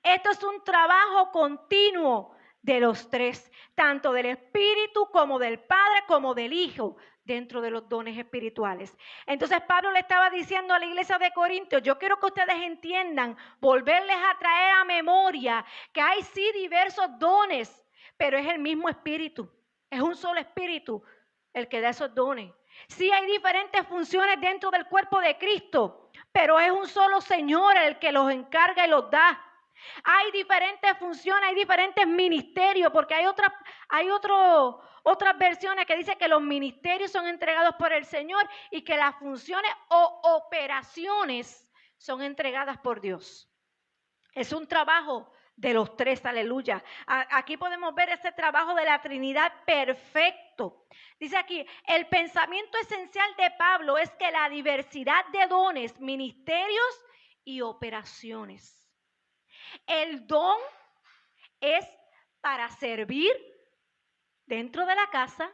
[SPEAKER 4] Esto es un trabajo continuo de los tres, tanto del Espíritu como del Padre como del Hijo, dentro de los dones espirituales. Entonces Pablo le estaba diciendo a la iglesia de Corintios, yo quiero que ustedes entiendan, volverles a traer a memoria que hay sí diversos dones, pero es el mismo Espíritu, es un solo Espíritu el que da esos dones. Sí hay diferentes funciones dentro del cuerpo de Cristo, pero es un solo Señor el que los encarga y los da. Hay diferentes funciones, hay diferentes ministerios, porque hay otras versiones que dicen que los ministerios son entregados por el Señor y que las funciones o operaciones son entregadas por Dios. Es un trabajo de los tres, aleluya. Aquí podemos ver ese trabajo de la Trinidad perfecto. Dice aquí, el pensamiento esencial de Pablo es que la diversidad de dones, ministerios y operaciones. El don es para servir dentro de la casa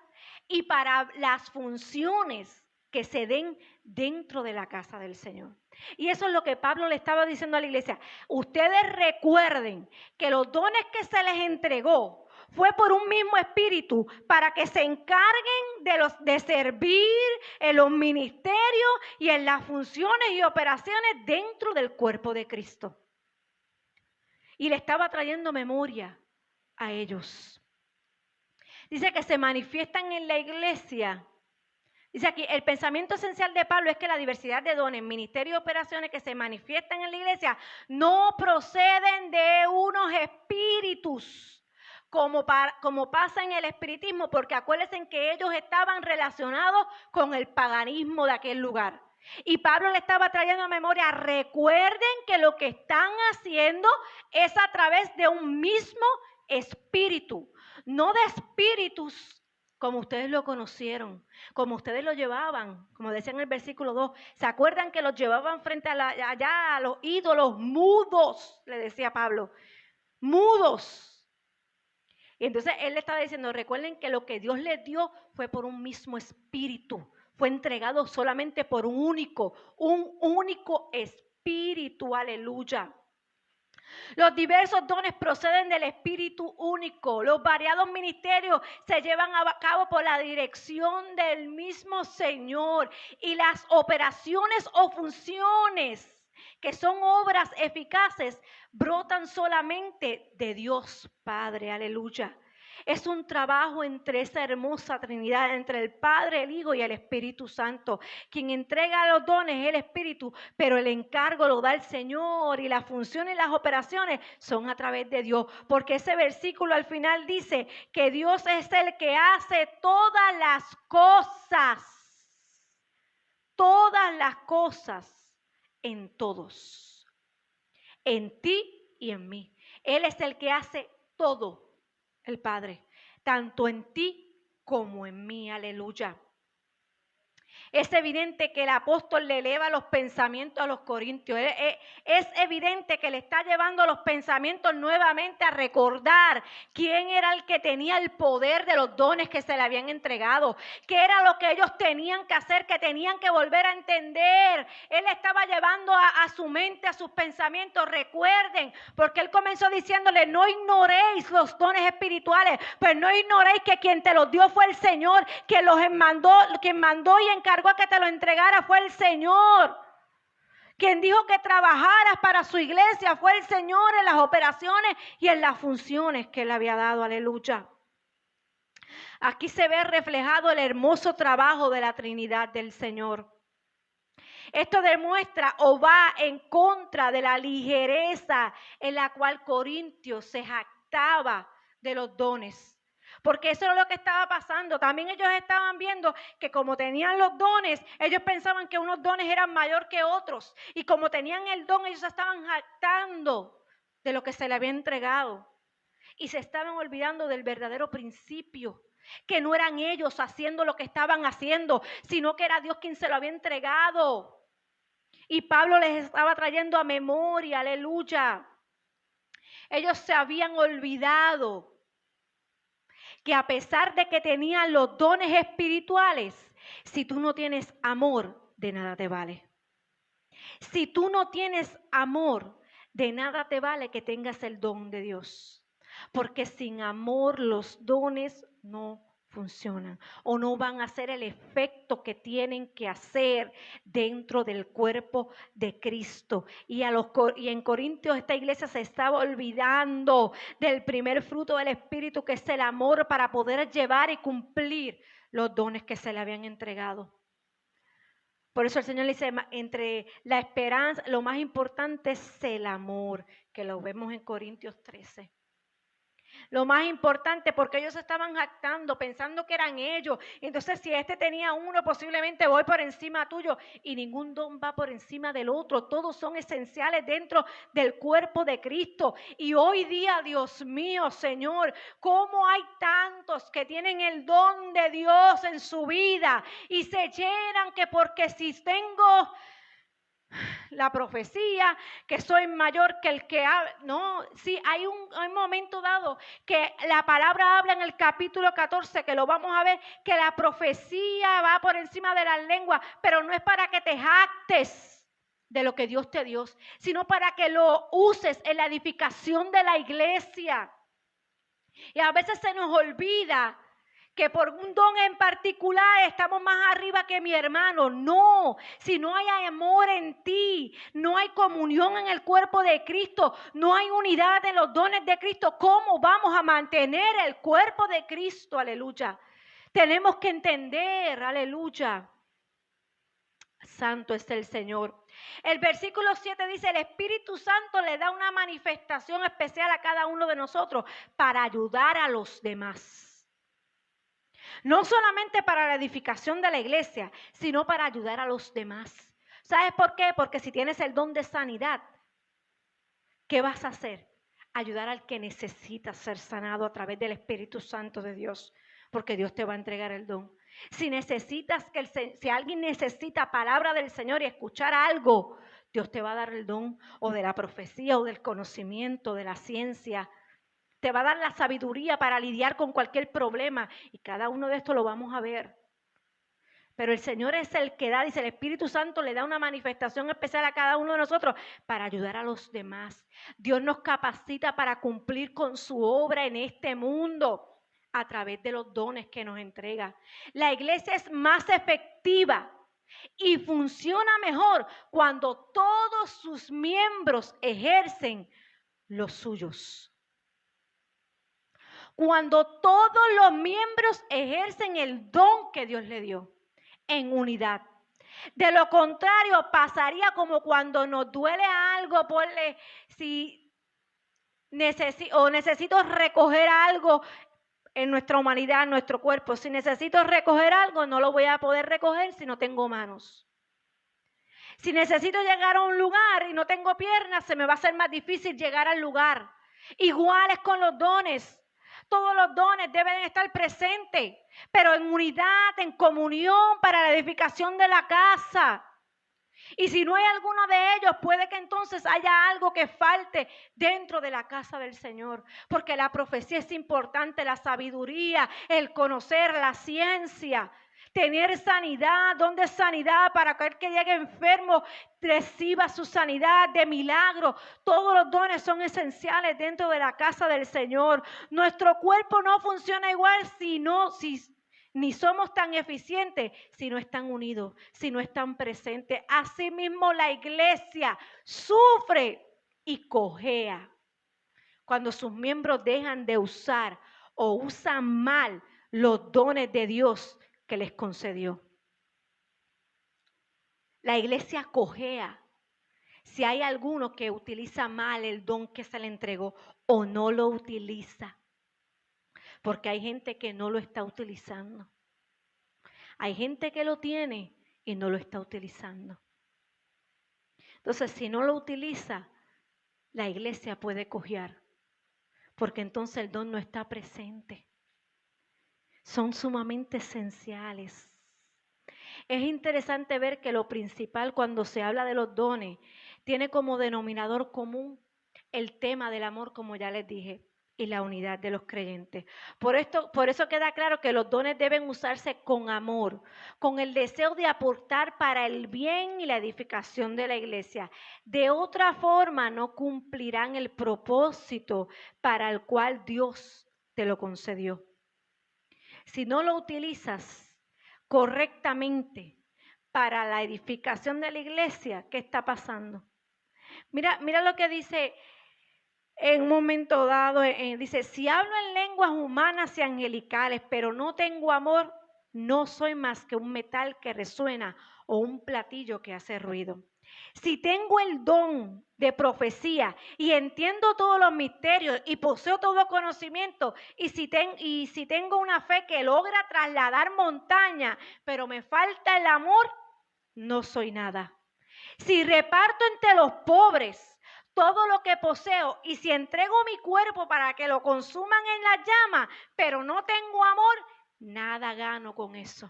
[SPEAKER 4] y para las funciones que se den dentro de la casa del Señor. Y eso es lo que Pablo le estaba diciendo a la iglesia. Ustedes recuerden que los dones que se les entregó fue por un mismo espíritu para que se encarguen de servir en los ministerios y en las funciones y operaciones dentro del cuerpo de Cristo. Y le estaba trayendo memoria a ellos. Dice que se manifiestan en la iglesia. Dice aquí, el pensamiento esencial de Pablo es que la diversidad de dones, ministerios y operaciones que se manifiestan en la iglesia no proceden de unos espíritus, como pasa en el espiritismo, porque acuérdense que ellos estaban relacionados con el paganismo de aquel lugar. Y Pablo le estaba trayendo a memoria, recuerden que lo que están haciendo es a través de un mismo espíritu, no de espíritus como ustedes lo conocieron, como ustedes lo llevaban, como decía en el versículo 2, ¿se acuerdan que los llevaban frente allá a los ídolos mudos? Le decía Pablo, mudos. Y entonces él le estaba diciendo, recuerden que lo que Dios les dio fue por un mismo espíritu, fue entregado solamente por un único espíritu, aleluya. Los diversos dones proceden del Espíritu único. Los variados ministerios se llevan a cabo por la dirección del mismo Señor. Y las operaciones o funciones que son obras eficaces brotan solamente de Dios Padre. Aleluya. Es un trabajo entre esa hermosa Trinidad, entre el Padre, el Hijo y el Espíritu Santo. Quien entrega los dones es el Espíritu, pero el encargo lo da el Señor y las funciones y las operaciones son a través de Dios. Porque ese versículo al final dice que Dios es el que hace todas las cosas en todos, en ti y en mí. Él es el que hace todo. El Padre, tanto en ti como en mí, aleluya. Es evidente que el apóstol le eleva los pensamientos a los corintios. Es evidente que le está llevando los pensamientos nuevamente a recordar quién era el que tenía el poder de los dones que se le habían entregado, qué era lo que ellos tenían que hacer, que tenían que volver a entender. Él estaba llevando a su mente, a sus pensamientos. Recuerden, porque él comenzó diciéndole: no ignoréis los dones espirituales, pero no ignoréis que quien te los dio fue el Señor, quien mandó y encargó a que te lo entregara fue el Señor. Quien dijo que trabajaras para su iglesia fue el Señor en las operaciones y en las funciones que Él había dado. Aleluya. Aquí se ve reflejado el hermoso trabajo de la Trinidad del Señor. Esto demuestra o va en contra de la ligereza en la cual Corintios se jactaba de los dones. Porque eso era lo que estaba pasando. También ellos estaban viendo que como tenían los dones, ellos pensaban que unos dones eran mayor que otros. Y como tenían el don, ellos estaban jactando de lo que se le había entregado. Y se estaban olvidando del verdadero principio. Que no eran ellos haciendo lo que estaban haciendo, sino que era Dios quien se lo había entregado. Y Pablo les estaba trayendo a memoria, aleluya. Ellos se habían olvidado que a pesar de que tenían los dones espirituales, si tú no tienes amor, de nada te vale. Si tú no tienes amor, de nada te vale que tengas el don de Dios. Porque sin amor los dones no funcionan o no van a hacer el efecto que tienen que hacer dentro del cuerpo de Cristo. Y en Corintios esta iglesia se estaba olvidando del primer fruto del Espíritu, que es el amor, para poder llevar y cumplir los dones que se le habían entregado. Por eso el Señor le dice, entre la esperanza, lo más importante es el amor, que lo vemos en Corintios 13. Lo más importante, porque ellos estaban jactando, pensando que eran ellos. Entonces, si este tenía uno, posiblemente voy por encima tuyo. Y ningún don va por encima del otro. Todos son esenciales dentro del cuerpo de Cristo. Y hoy día, Dios mío, Señor, cómo hay tantos que tienen el don de Dios en su vida y se llenan que porque si tengo la profecía, que soy mayor que el que habla. No, sí, hay un momento dado que la palabra habla en el capítulo 14, que lo vamos a ver, que la profecía va por encima de las lenguas, pero no es para que te jactes de lo que Dios te dio, sino para que lo uses en la edificación de la iglesia. Y a veces se nos olvida que por un don en particular estamos más arriba que mi hermano. No, si no hay amor en ti, no hay comunión en el cuerpo de Cristo, no hay unidad en los dones de Cristo, ¿cómo vamos a mantener el cuerpo de Cristo? Aleluya. Tenemos que entender, aleluya. Santo es el Señor. El versículo 7 dice, el Espíritu Santo le da una manifestación especial a cada uno de nosotros para ayudar a los demás. No solamente para la edificación de la iglesia, sino para ayudar a los demás. ¿Sabes por qué? Porque si tienes el don de sanidad, ¿qué vas a hacer? Ayudar al que necesita ser sanado a través del Espíritu Santo de Dios, porque Dios te va a entregar el don. Si alguien necesita palabra del Señor y escuchar algo, Dios te va a dar el don o de la profecía o del conocimiento, de la ciencia. Te va a dar la sabiduría para lidiar con cualquier problema. Y cada uno de estos lo vamos a ver. Pero el Señor es el que da, dice, el Espíritu Santo le da una manifestación especial a cada uno de nosotros para ayudar a los demás. Dios nos capacita para cumplir con su obra en este mundo a través de los dones que nos entrega. La iglesia es más efectiva y funciona mejor cuando todos sus miembros ejercen los suyos. Cuando todos los miembros ejercen el don que Dios le dio en unidad. De lo contrario, pasaría como cuando nos duele algo, si necesito recoger algo en nuestra humanidad, en nuestro cuerpo. Si necesito recoger algo, no lo voy a poder recoger si no tengo manos. Si necesito llegar a un lugar y no tengo piernas, se me va a hacer más difícil llegar al lugar. Igual es con los dones. Todos los dones deben estar presentes, pero en unidad, en comunión para la edificación de la casa. Y si no hay alguno de ellos, puede que entonces haya algo que falte dentro de la casa del Señor. Porque la profecía es importante, la sabiduría, el conocer, la ciencia, tener sanidad. ¿Dónde es sanidad? Para que el que llegue enfermo reciba su sanidad de milagro. Todos los dones son esenciales dentro de la casa del Señor. Nuestro cuerpo no funciona igual ni somos tan eficientes si no están unidos, si no están presentes. Asimismo, la iglesia sufre y cojea cuando sus miembros dejan de usar o usan mal los dones de Dios que les concedió. La iglesia cojea si hay alguno que utiliza mal el don que se le entregó o no lo utiliza. Porque hay gente que no lo está utilizando. Hay gente que lo tiene y no lo está utilizando. Entonces, si no lo utiliza, la iglesia puede cojear, porque entonces el don no está presente. Son sumamente esenciales. Es interesante ver que lo principal cuando se habla de los dones tiene como denominador común el tema del amor, como ya les dije, y la unidad de los creyentes. Por eso queda claro que los dones deben usarse con amor, con el deseo de aportar para el bien y la edificación de la iglesia. De otra forma, no cumplirán el propósito para el cual Dios te lo concedió. Si no lo utilizas correctamente para la edificación de la iglesia, ¿qué está pasando? Mira lo que dice en un momento dado, dice, si hablo en lenguas humanas y angelicales, pero no tengo amor, no soy más que un metal que resuena o un platillo que hace ruido. Si tengo el don de profecía y entiendo todos los misterios y poseo todo conocimiento, y si tengo una fe que logra trasladar montañas, pero me falta el amor, no soy nada. Si reparto entre los pobres todo lo que poseo y si entrego mi cuerpo para que lo consuman en la llama, pero no tengo amor, nada gano con eso.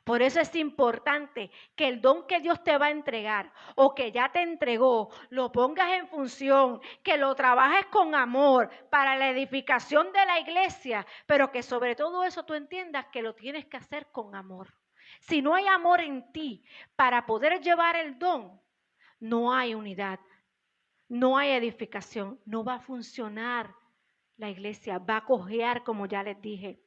[SPEAKER 4] Por eso es importante que el don que Dios te va a entregar o que ya te entregó, lo pongas en función, que lo trabajes con amor para la edificación de la iglesia, pero que sobre todo eso tú entiendas que lo tienes que hacer con amor. Si no hay amor en ti para poder llevar el don, no hay unidad, no hay edificación, no va a funcionar la iglesia, va a cojear como ya les dije.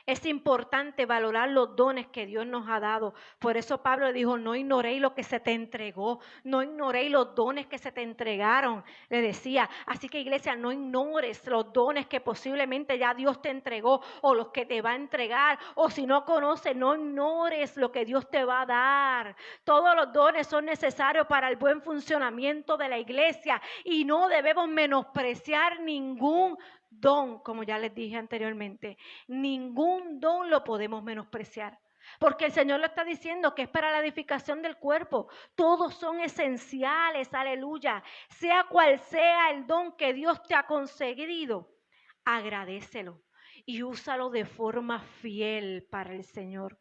[SPEAKER 4] Es importante valorar los dones que Dios nos ha dado. Por eso Pablo dijo, no ignoréis lo que se te entregó, no ignoréis los dones que se te entregaron, le decía. Así que iglesia, no ignores los dones que posiblemente ya Dios te entregó o los que te va a entregar. O si no conoces, no ignores lo que Dios te va a dar. Todos los dones son necesarios para el buen funcionamiento de la iglesia y no debemos menospreciar ningún don, como ya les dije anteriormente. Ningún don lo podemos menospreciar, porque el Señor lo está diciendo que es para la edificación del cuerpo. Todos son esenciales, aleluya. Sea cual sea el don que Dios te ha concedido, agradécelo y úsalo de forma fiel para el Señor.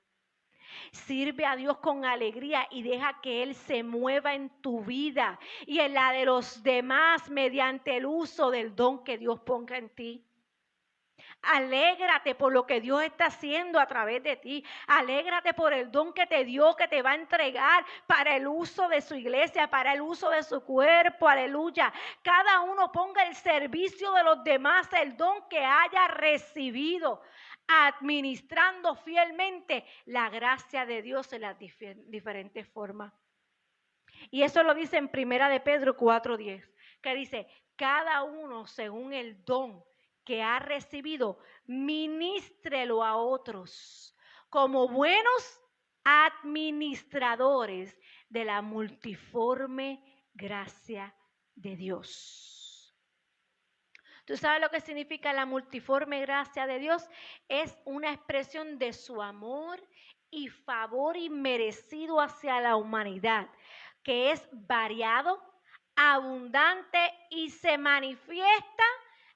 [SPEAKER 4] Sirve a Dios con alegría y deja que Él se mueva en tu vida y en la de los demás mediante el uso del don que Dios ponga en ti. Alégrate por lo que Dios está haciendo a través de ti. Alégrate por el don que te dio, que te va a entregar para el uso de su iglesia, para el uso de su cuerpo. Aleluya. Cada uno ponga el servicio de los demás el don que haya recibido, administrando fielmente la gracia de Dios en las diferentes formas. Y eso lo dice en 1 de Pedro 4:10, que dice, cada uno según el don que ha recibido, ministrelo a otros como buenos administradores de la multiforme gracia de Dios. ¿Tú sabes lo que significa la multiforme gracia de Dios? Es una expresión de su amor y favor inmerecido hacia la humanidad, que es variado, abundante y se manifiesta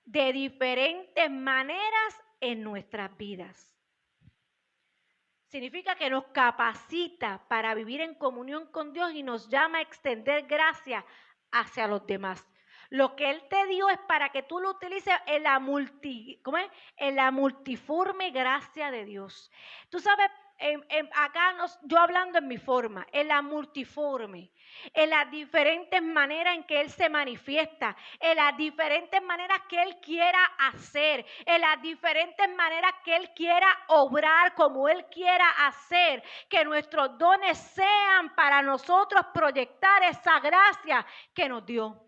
[SPEAKER 4] de diferentes maneras en nuestras vidas. Significa que nos capacita para vivir en comunión con Dios y nos llama a extender gracia hacia los demás. Lo que Él te dio es para que tú lo utilices en la multiforme gracia de Dios. Tú sabes, yo hablando en mi forma, en la multiforme, en las diferentes maneras en que Él se manifiesta, en las diferentes maneras que Él quiera hacer, en las diferentes maneras que Él quiera obrar, como Él quiera hacer, que nuestros dones sean para nosotros proyectar esa gracia que nos dio.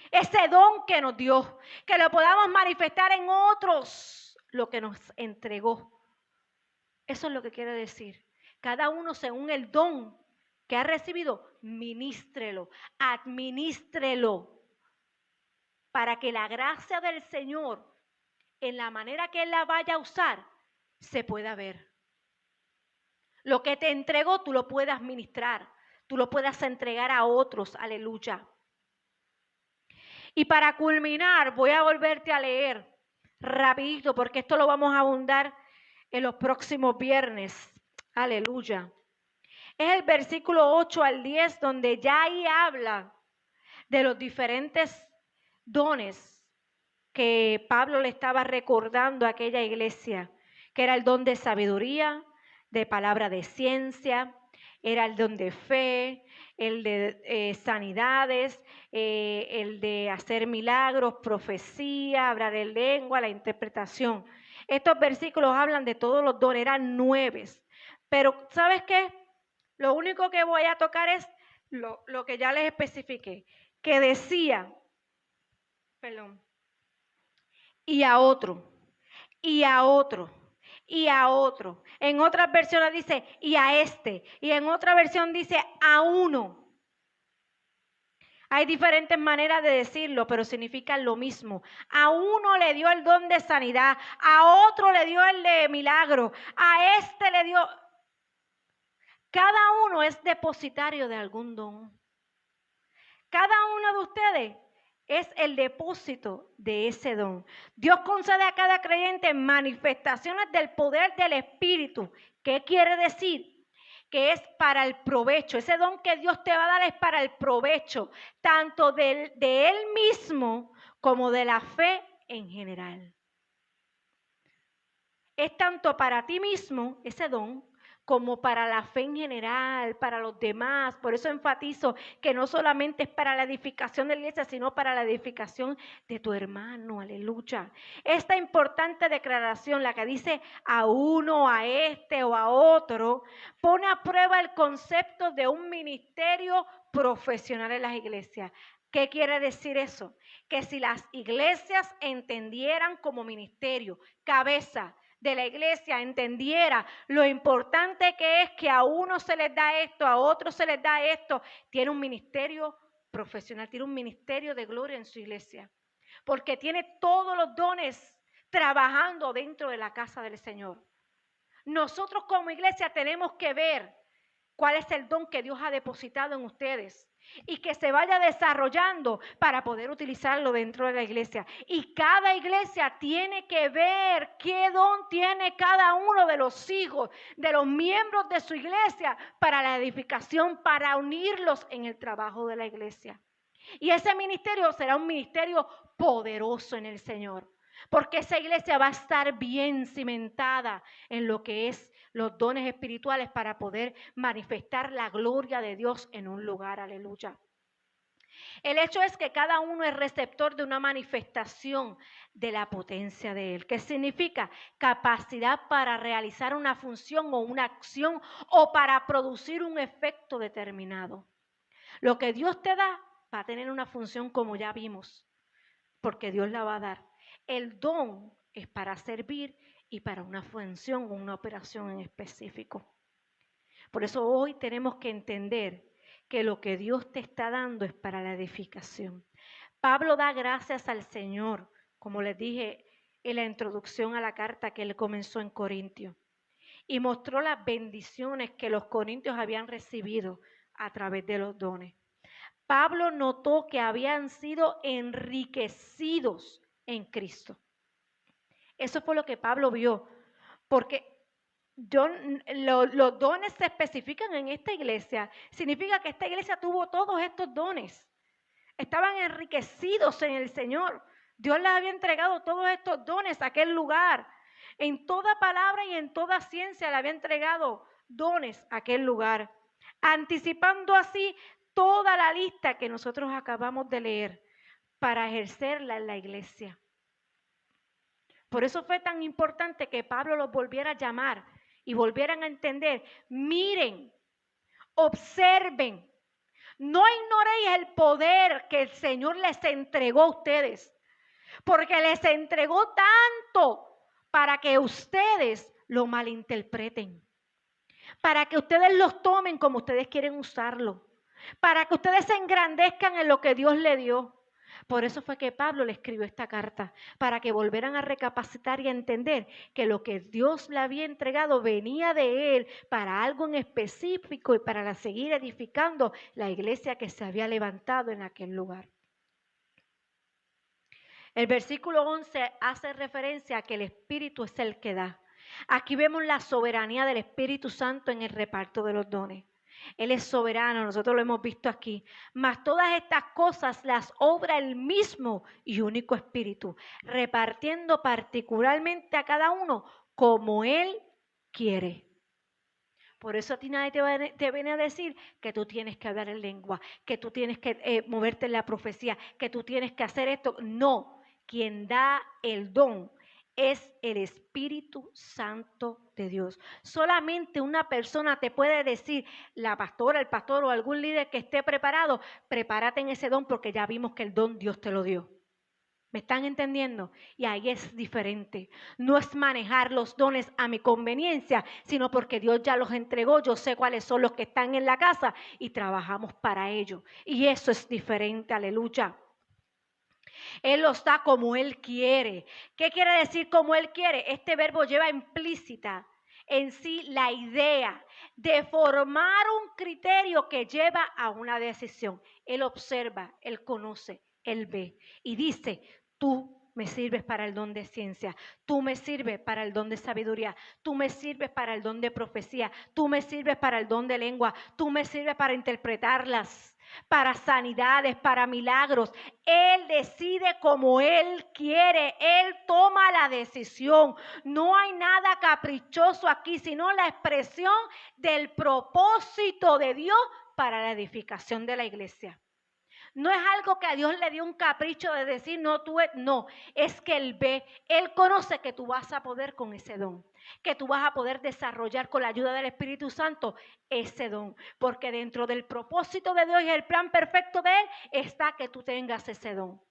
[SPEAKER 4] Ese don que nos dio, que lo podamos manifestar en otros, lo que nos entregó. Eso es lo que quiere decir. Cada uno según el don que ha recibido, ministrelo, administrelo, para que la gracia del Señor, en la manera que Él la vaya a usar, se pueda ver. Lo que te entregó, tú lo puedas ministrar, tú lo puedas entregar a otros, aleluya. Y para culminar, voy a volverte a leer rapidito, porque esto lo vamos a abundar en los próximos viernes. Aleluya. Es el versículo 8 al 10, donde ya ahí habla de los diferentes dones que Pablo le estaba recordando a aquella iglesia, que era el don de sabiduría, de palabra de ciencia, era el don de fe, el de sanidades, el de hacer milagros, profecía, hablar en lengua, la interpretación. Estos versículos hablan de todos los dones, eran 9. Pero ¿sabes qué? Lo único que voy a tocar es lo que ya les especifiqué, que decía, y a otro, y a otro, y a otro. En otras versiones dice, y a este, y en otra versión dice, a uno. Hay diferentes maneras de decirlo, pero significan lo mismo. A uno le dio el don de sanidad, a otro le dio el de milagro, a este le dio... Cada uno es depositario de algún don. Cada uno de ustedes es el depósito de ese don. Dios concede a cada creyente manifestaciones del poder del Espíritu. ¿Qué quiere decir? Que es para el provecho. Ese don que Dios te va a dar es para el provecho, tanto de Él mismo como de la fe en general. Es tanto para ti mismo ese don, como para la fe en general, para los demás. Por eso enfatizo que no solamente es para la edificación de la iglesia, sino para la edificación de tu hermano, aleluya. Esta importante declaración, la que dice a uno, a este o a otro, pone a prueba el concepto de un ministerio profesional en las iglesias. ¿Qué quiere decir eso? Que si las iglesias entendieran como ministerio, cabeza de la iglesia entendiera lo importante que es que a uno se les da esto, a otro se les da esto, tiene un ministerio profesional, tiene un ministerio de gloria en su iglesia, porque tiene todos los dones trabajando dentro de la casa del Señor. Nosotros como iglesia tenemos que ver cuál es el don que Dios ha depositado en ustedes y que se vaya desarrollando para poder utilizarlo dentro de la iglesia. Y cada iglesia tiene que ver qué don tiene cada uno de los hijos, de los miembros de su iglesia para la edificación, para unirlos en el trabajo de la iglesia. Y ese ministerio será un ministerio poderoso en el Señor, porque esa iglesia va a estar bien cimentada en lo que es los dones espirituales para poder manifestar la gloria de Dios en un lugar, aleluya. El hecho es que cada uno es receptor de una manifestación de la potencia de Él. ¿Qué significa? Capacidad para realizar una función o una acción o para producir un efecto determinado. Lo que Dios te da va a tener una función como ya vimos, porque Dios la va a dar. El don es para servir y para una función o una operación en específico. Por eso hoy tenemos que entender que lo que Dios te está dando es para la edificación. Pablo da gracias al Señor, como les dije en la introducción a la carta que él comenzó en Corintios, y mostró las bendiciones que los corintios habían recibido a través de los dones. Pablo notó que habían sido enriquecidos en Cristo. Eso fue lo que Pablo vio, porque los dones se especifican en esta iglesia. Significa que esta iglesia tuvo todos estos dones. Estaban enriquecidos en el Señor. Dios les había entregado todos estos dones a aquel lugar. En toda palabra y en toda ciencia le había entregado dones a aquel lugar, anticipando así toda la lista que nosotros acabamos de leer para ejercerla en la iglesia. Por eso fue tan importante que Pablo los volviera a llamar y volvieran a entender. Miren, observen, no ignoréis el poder que el Señor les entregó a ustedes, porque les entregó tanto para que ustedes lo malinterpreten, para que ustedes los tomen como ustedes quieren usarlo, para que ustedes se engrandezcan en lo que Dios le dio. Por eso fue que Pablo le escribió esta carta, para que volvieran a recapacitar y a entender que lo que Dios le había entregado venía de él para algo en específico y para seguir edificando la iglesia que se había levantado en aquel lugar. El versículo 11 hace referencia a que el Espíritu es el que da. Aquí vemos la soberanía del Espíritu Santo en el reparto de los dones. Él es soberano, nosotros lo hemos visto aquí. Mas todas estas cosas las obra el mismo y único Espíritu, repartiendo particularmente a cada uno como Él quiere. Por eso a ti nadie te viene a decir que tú tienes que hablar en lengua, que tú tienes que moverte en la profecía, que tú tienes que hacer esto. No, quien da el don es el Espíritu Santo de Dios. Solamente una persona te puede decir, la pastora, el pastor o algún líder que esté preparado, prepárate en ese don porque ya vimos que el don Dios te lo dio. ¿Me están entendiendo? Y ahí es diferente. No es manejar los dones a mi conveniencia, sino porque Dios ya los entregó. Yo sé cuáles son los que están en la casa y trabajamos para ello. Y eso es diferente, aleluya. Él los da como Él quiere. ¿Qué quiere decir como Él quiere? Este verbo lleva implícita en sí la idea de formar un criterio que lleva a una decisión. Él observa, Él conoce, Él ve y dice, tú me sirves para el don de ciencia, tú me sirves para el don de sabiduría, tú me sirves para el don de profecía, tú me sirves para el don de lengua, tú me sirves para interpretarlas, para sanidades, para milagros. Él decide como Él quiere, Él toma la decisión. No hay nada caprichoso aquí, sino la expresión del propósito de Dios para la edificación de la iglesia. No es algo que a Dios le dio un capricho de decir, no, no, es que Él ve, Él conoce que tú vas a poder con ese don, que tú vas a poder desarrollar con la ayuda del Espíritu Santo ese don, porque dentro del propósito de Dios y el plan perfecto de Él está que tú tengas ese don.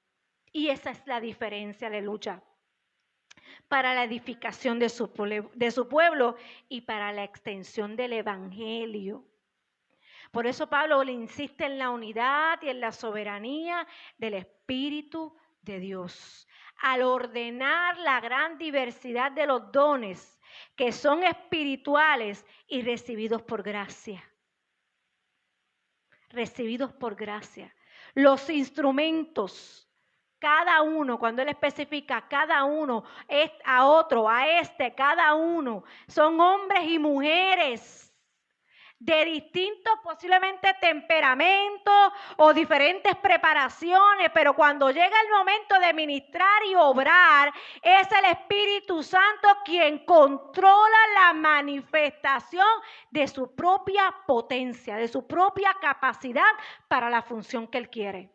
[SPEAKER 4] Y esa es la diferencia, aleluya, para la edificación de su pueblo y para la extensión del Evangelio. Por eso Pablo le insiste en la unidad y en la soberanía del Espíritu de Dios. Al ordenar la gran diversidad de los dones que son espirituales y recibidos por gracia. Recibidos por gracia. Los instrumentos, cada uno, cuando él especifica cada uno, es a otro, a este, cada uno, son hombres y mujeres de distintos posiblemente temperamentos o diferentes preparaciones, pero cuando llega el momento de ministrar y obrar, es el Espíritu Santo quien controla la manifestación de su propia potencia, de su propia capacidad para la función que Él quiere.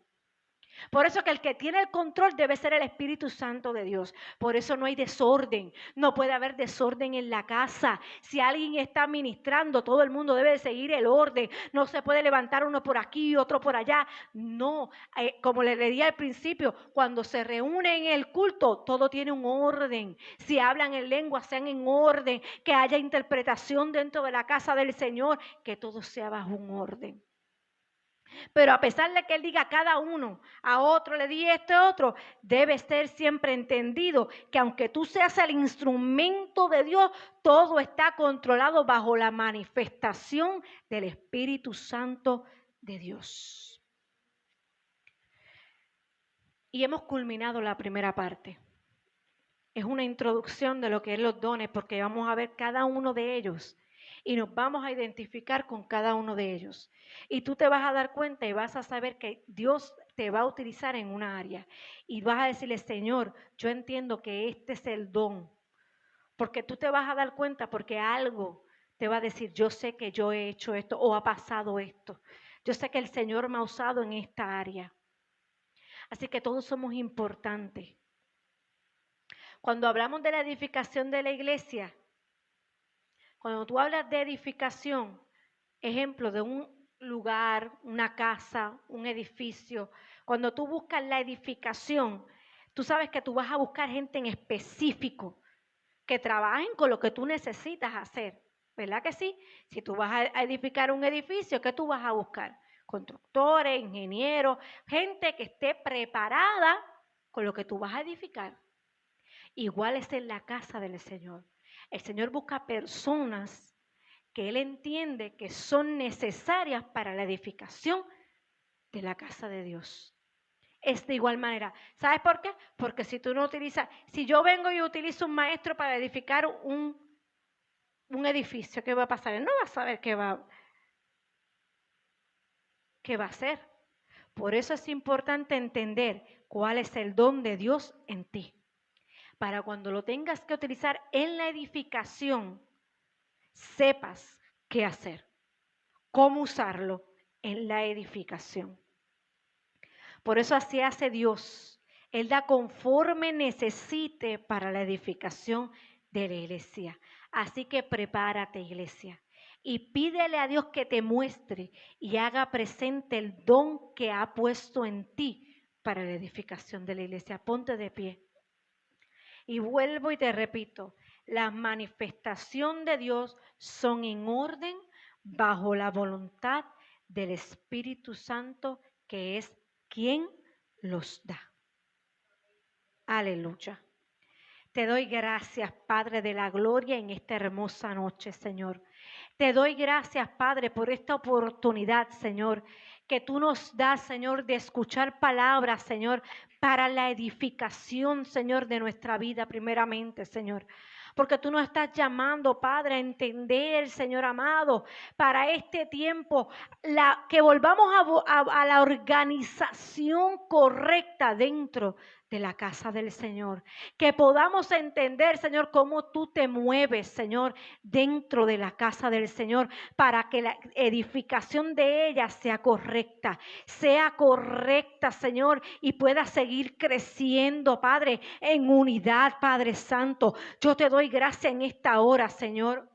[SPEAKER 4] Por eso que el que tiene el control debe ser el Espíritu Santo de Dios. Por eso no hay desorden. No puede haber desorden en la casa. Si alguien está ministrando, todo el mundo debe seguir el orden. No se puede levantar uno por aquí y otro por allá. No, como le leí al principio, cuando se reúne en el culto, todo tiene un orden. Si hablan en lengua, sean en orden. Que haya interpretación dentro de la casa del Señor. Que todo sea bajo un orden. Pero a pesar de que Él diga a cada uno, a otro le di otro, debe ser siempre entendido que aunque tú seas el instrumento de Dios, todo está controlado bajo la manifestación del Espíritu Santo de Dios. Y hemos culminado la primera parte. Es una introducción de lo que es los dones, porque vamos a ver cada uno de ellos y nos vamos a identificar con cada uno de ellos. Y tú te vas a dar cuenta y vas a saber que Dios te va a utilizar en una área. Y vas a decirle, Señor, yo entiendo que este es el don. Porque tú te vas a dar cuenta porque algo te va a decir, yo sé que yo he hecho esto o ha pasado esto. Yo sé que el Señor me ha usado en esta área. Así que todos somos importantes. Cuando hablamos de la edificación de la iglesia, cuando tú hablas de edificación, ejemplo de un lugar, una casa, un edificio, cuando tú buscas la edificación, tú sabes que tú vas a buscar gente en específico que trabajen con lo que tú necesitas hacer, ¿verdad que sí? Si tú vas a edificar un edificio, ¿qué tú vas a buscar? Constructores, ingenieros, gente que esté preparada con lo que tú vas a edificar. Igual es en la casa del Señor. El Señor busca personas que Él entiende que son necesarias para la edificación de la casa de Dios. Es de igual manera. ¿Sabes por qué? Porque si tú no utilizas, si yo vengo y utilizo un maestro para edificar un edificio, ¿qué va a pasar? Él no va a saber qué va a hacer. Por eso es importante entender cuál es el don de Dios en ti. Para cuando lo tengas que utilizar en la edificación, sepas qué hacer, cómo usarlo en la edificación. Por eso así hace Dios. Él da conforme necesite para la edificación de la iglesia. Así que prepárate, iglesia, y pídele a Dios que te muestre y haga presente el don que ha puesto en ti para la edificación de la iglesia. Ponte de pie. Y vuelvo y te repito, las manifestaciones de Dios son en orden bajo la voluntad del Espíritu Santo, que es quien los da. Aleluya. Te doy gracias, Padre de la gloria, en esta hermosa noche, Señor. Te doy gracias, Padre, por esta oportunidad, Señor, que tú nos das, Señor, de escuchar palabras, Señor, para la edificación, Señor, de nuestra vida primeramente, Señor. Porque tú nos estás llamando, Padre, a entender, Señor amado, para este tiempo, que volvamos a la organización correcta dentro de la casa del Señor. Que podamos entender, Señor, cómo tú te mueves, Señor, dentro de la casa del Señor, para que la edificación de ella sea correcta, Señor, y pueda seguir creciendo, Padre, en unidad, Padre Santo. Yo te doy gracias en esta hora, Señor,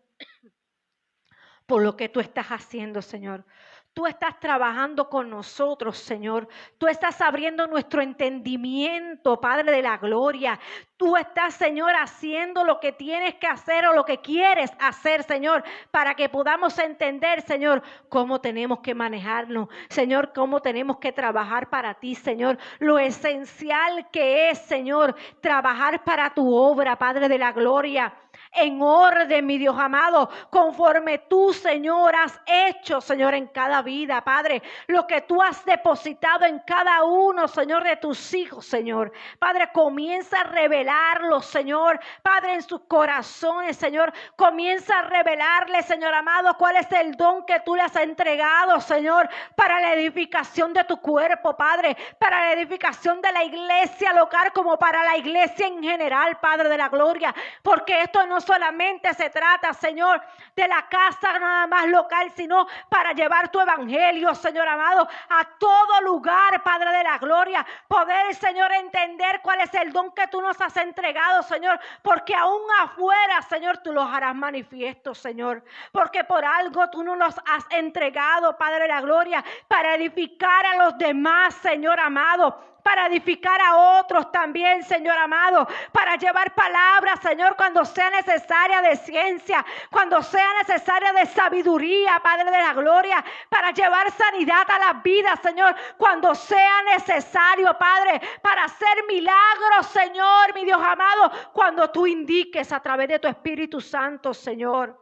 [SPEAKER 4] por lo que tú estás haciendo, Señor. Tú estás trabajando con nosotros, Señor. Tú estás abriendo nuestro entendimiento, Padre de la gloria. Tú estás, Señor, haciendo lo que tienes que hacer o lo que quieres hacer, Señor, para que podamos entender, Señor, cómo tenemos que manejarnos, Señor, cómo tenemos que trabajar para ti, Señor. Lo esencial que es, Señor, trabajar para tu obra, Padre de la gloria. En orden, mi Dios amado, conforme tú, Señor, has hecho, Señor, en cada vida, Padre, lo que tú has depositado en cada uno, Señor, de tus hijos, Señor. Padre, comienza a revelarlo, Señor, Padre, en sus corazones, Señor. Comienza a revelarle, Señor amado, cuál es el don que tú le has entregado, Señor, para la edificación de tu cuerpo, Padre, para la edificación de la iglesia local como para la iglesia en general, Padre de la gloria, porque esto no solamente se trata, Señor, de la casa nada más local, sino para llevar tu evangelio, Señor amado, a todo lugar, Padre de la gloria. Poder, Señor, entender cuál es el don que tú nos has entregado, Señor, porque aún afuera, Señor, tú los harás manifiestos, Señor, porque por algo tú nos los has entregado, Padre de la gloria, para edificar a los demás, Señor amado, para edificar a otros también, Señor amado, para llevar palabras, Señor, cuando sea necesaria de ciencia, cuando sea necesaria de sabiduría, Padre de la gloria, para llevar sanidad a las vidas, Señor, cuando sea necesario, Padre, para hacer milagros, Señor, mi Dios amado, cuando tú indiques a través de tu Espíritu Santo, Señor.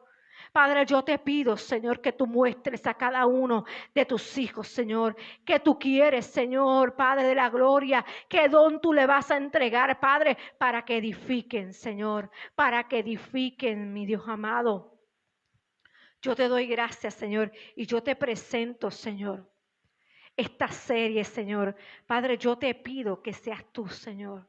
[SPEAKER 4] Padre, yo te pido, Señor, que tú muestres a cada uno de tus hijos, Señor, que tú quieres, Señor, Padre de la gloria, qué don tú le vas a entregar, Padre, para que edifiquen, Señor, para que edifiquen, mi Dios amado. Yo te doy gracias, Señor, y yo te presento, Señor, esta serie, Señor. Padre, yo te pido que seas tú, Señor.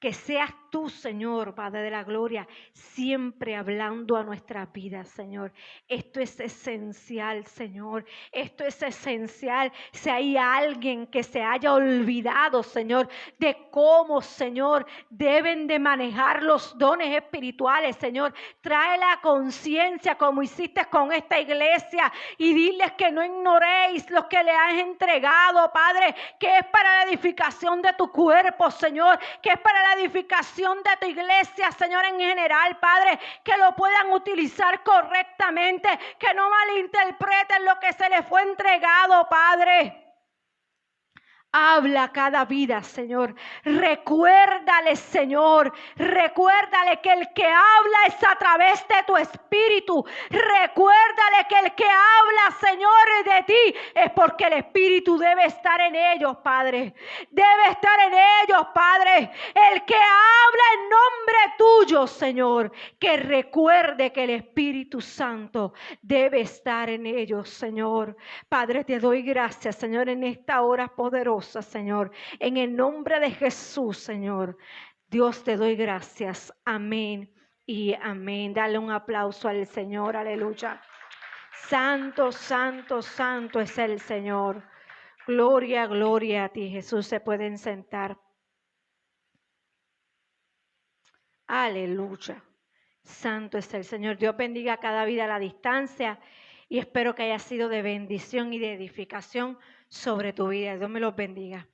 [SPEAKER 4] Que seas tú, Señor, Padre de la gloria, siempre hablando a nuestras vidas, Señor. Esto es esencial, Señor. Esto es esencial. Si hay alguien que se haya olvidado, Señor, de cómo, Señor, deben de manejar los dones espirituales, Señor, trae la conciencia como hiciste con esta iglesia y diles que no ignoréis lo que le has entregado, Padre, que es para la edificación de tu cuerpo, Señor, que es para la edificación de tu iglesia, Señor, en general, Padre, que lo puedan utilizar correctamente, que no malinterpreten lo que se les fue entregado, Padre. Habla cada vida, Señor. Recuérdale, Señor. Recuérdale que el que habla es a través de tu espíritu. Recuérdale que el que habla, Señor, de ti es porque el espíritu debe estar en ellos, Padre. Debe estar en ellos, Padre. El que habla en nombre tuyo, Señor, que recuerde que el Espíritu Santo debe estar en ellos, Señor. Padre, te doy gracias, Señor, en esta hora poderosa, Señor, en el nombre de Jesús, Señor. Dios, te doy gracias. Amén y amén. Dale un aplauso al Señor, aleluya. Santo, santo, santo es el Señor. Gloria, gloria a ti, Jesús. Se pueden sentar. Aleluya. Santo es el Señor. Dios bendiga cada vida a la distancia y espero que haya sido de bendición y de edificación sobre tu vida. Dios me los bendiga.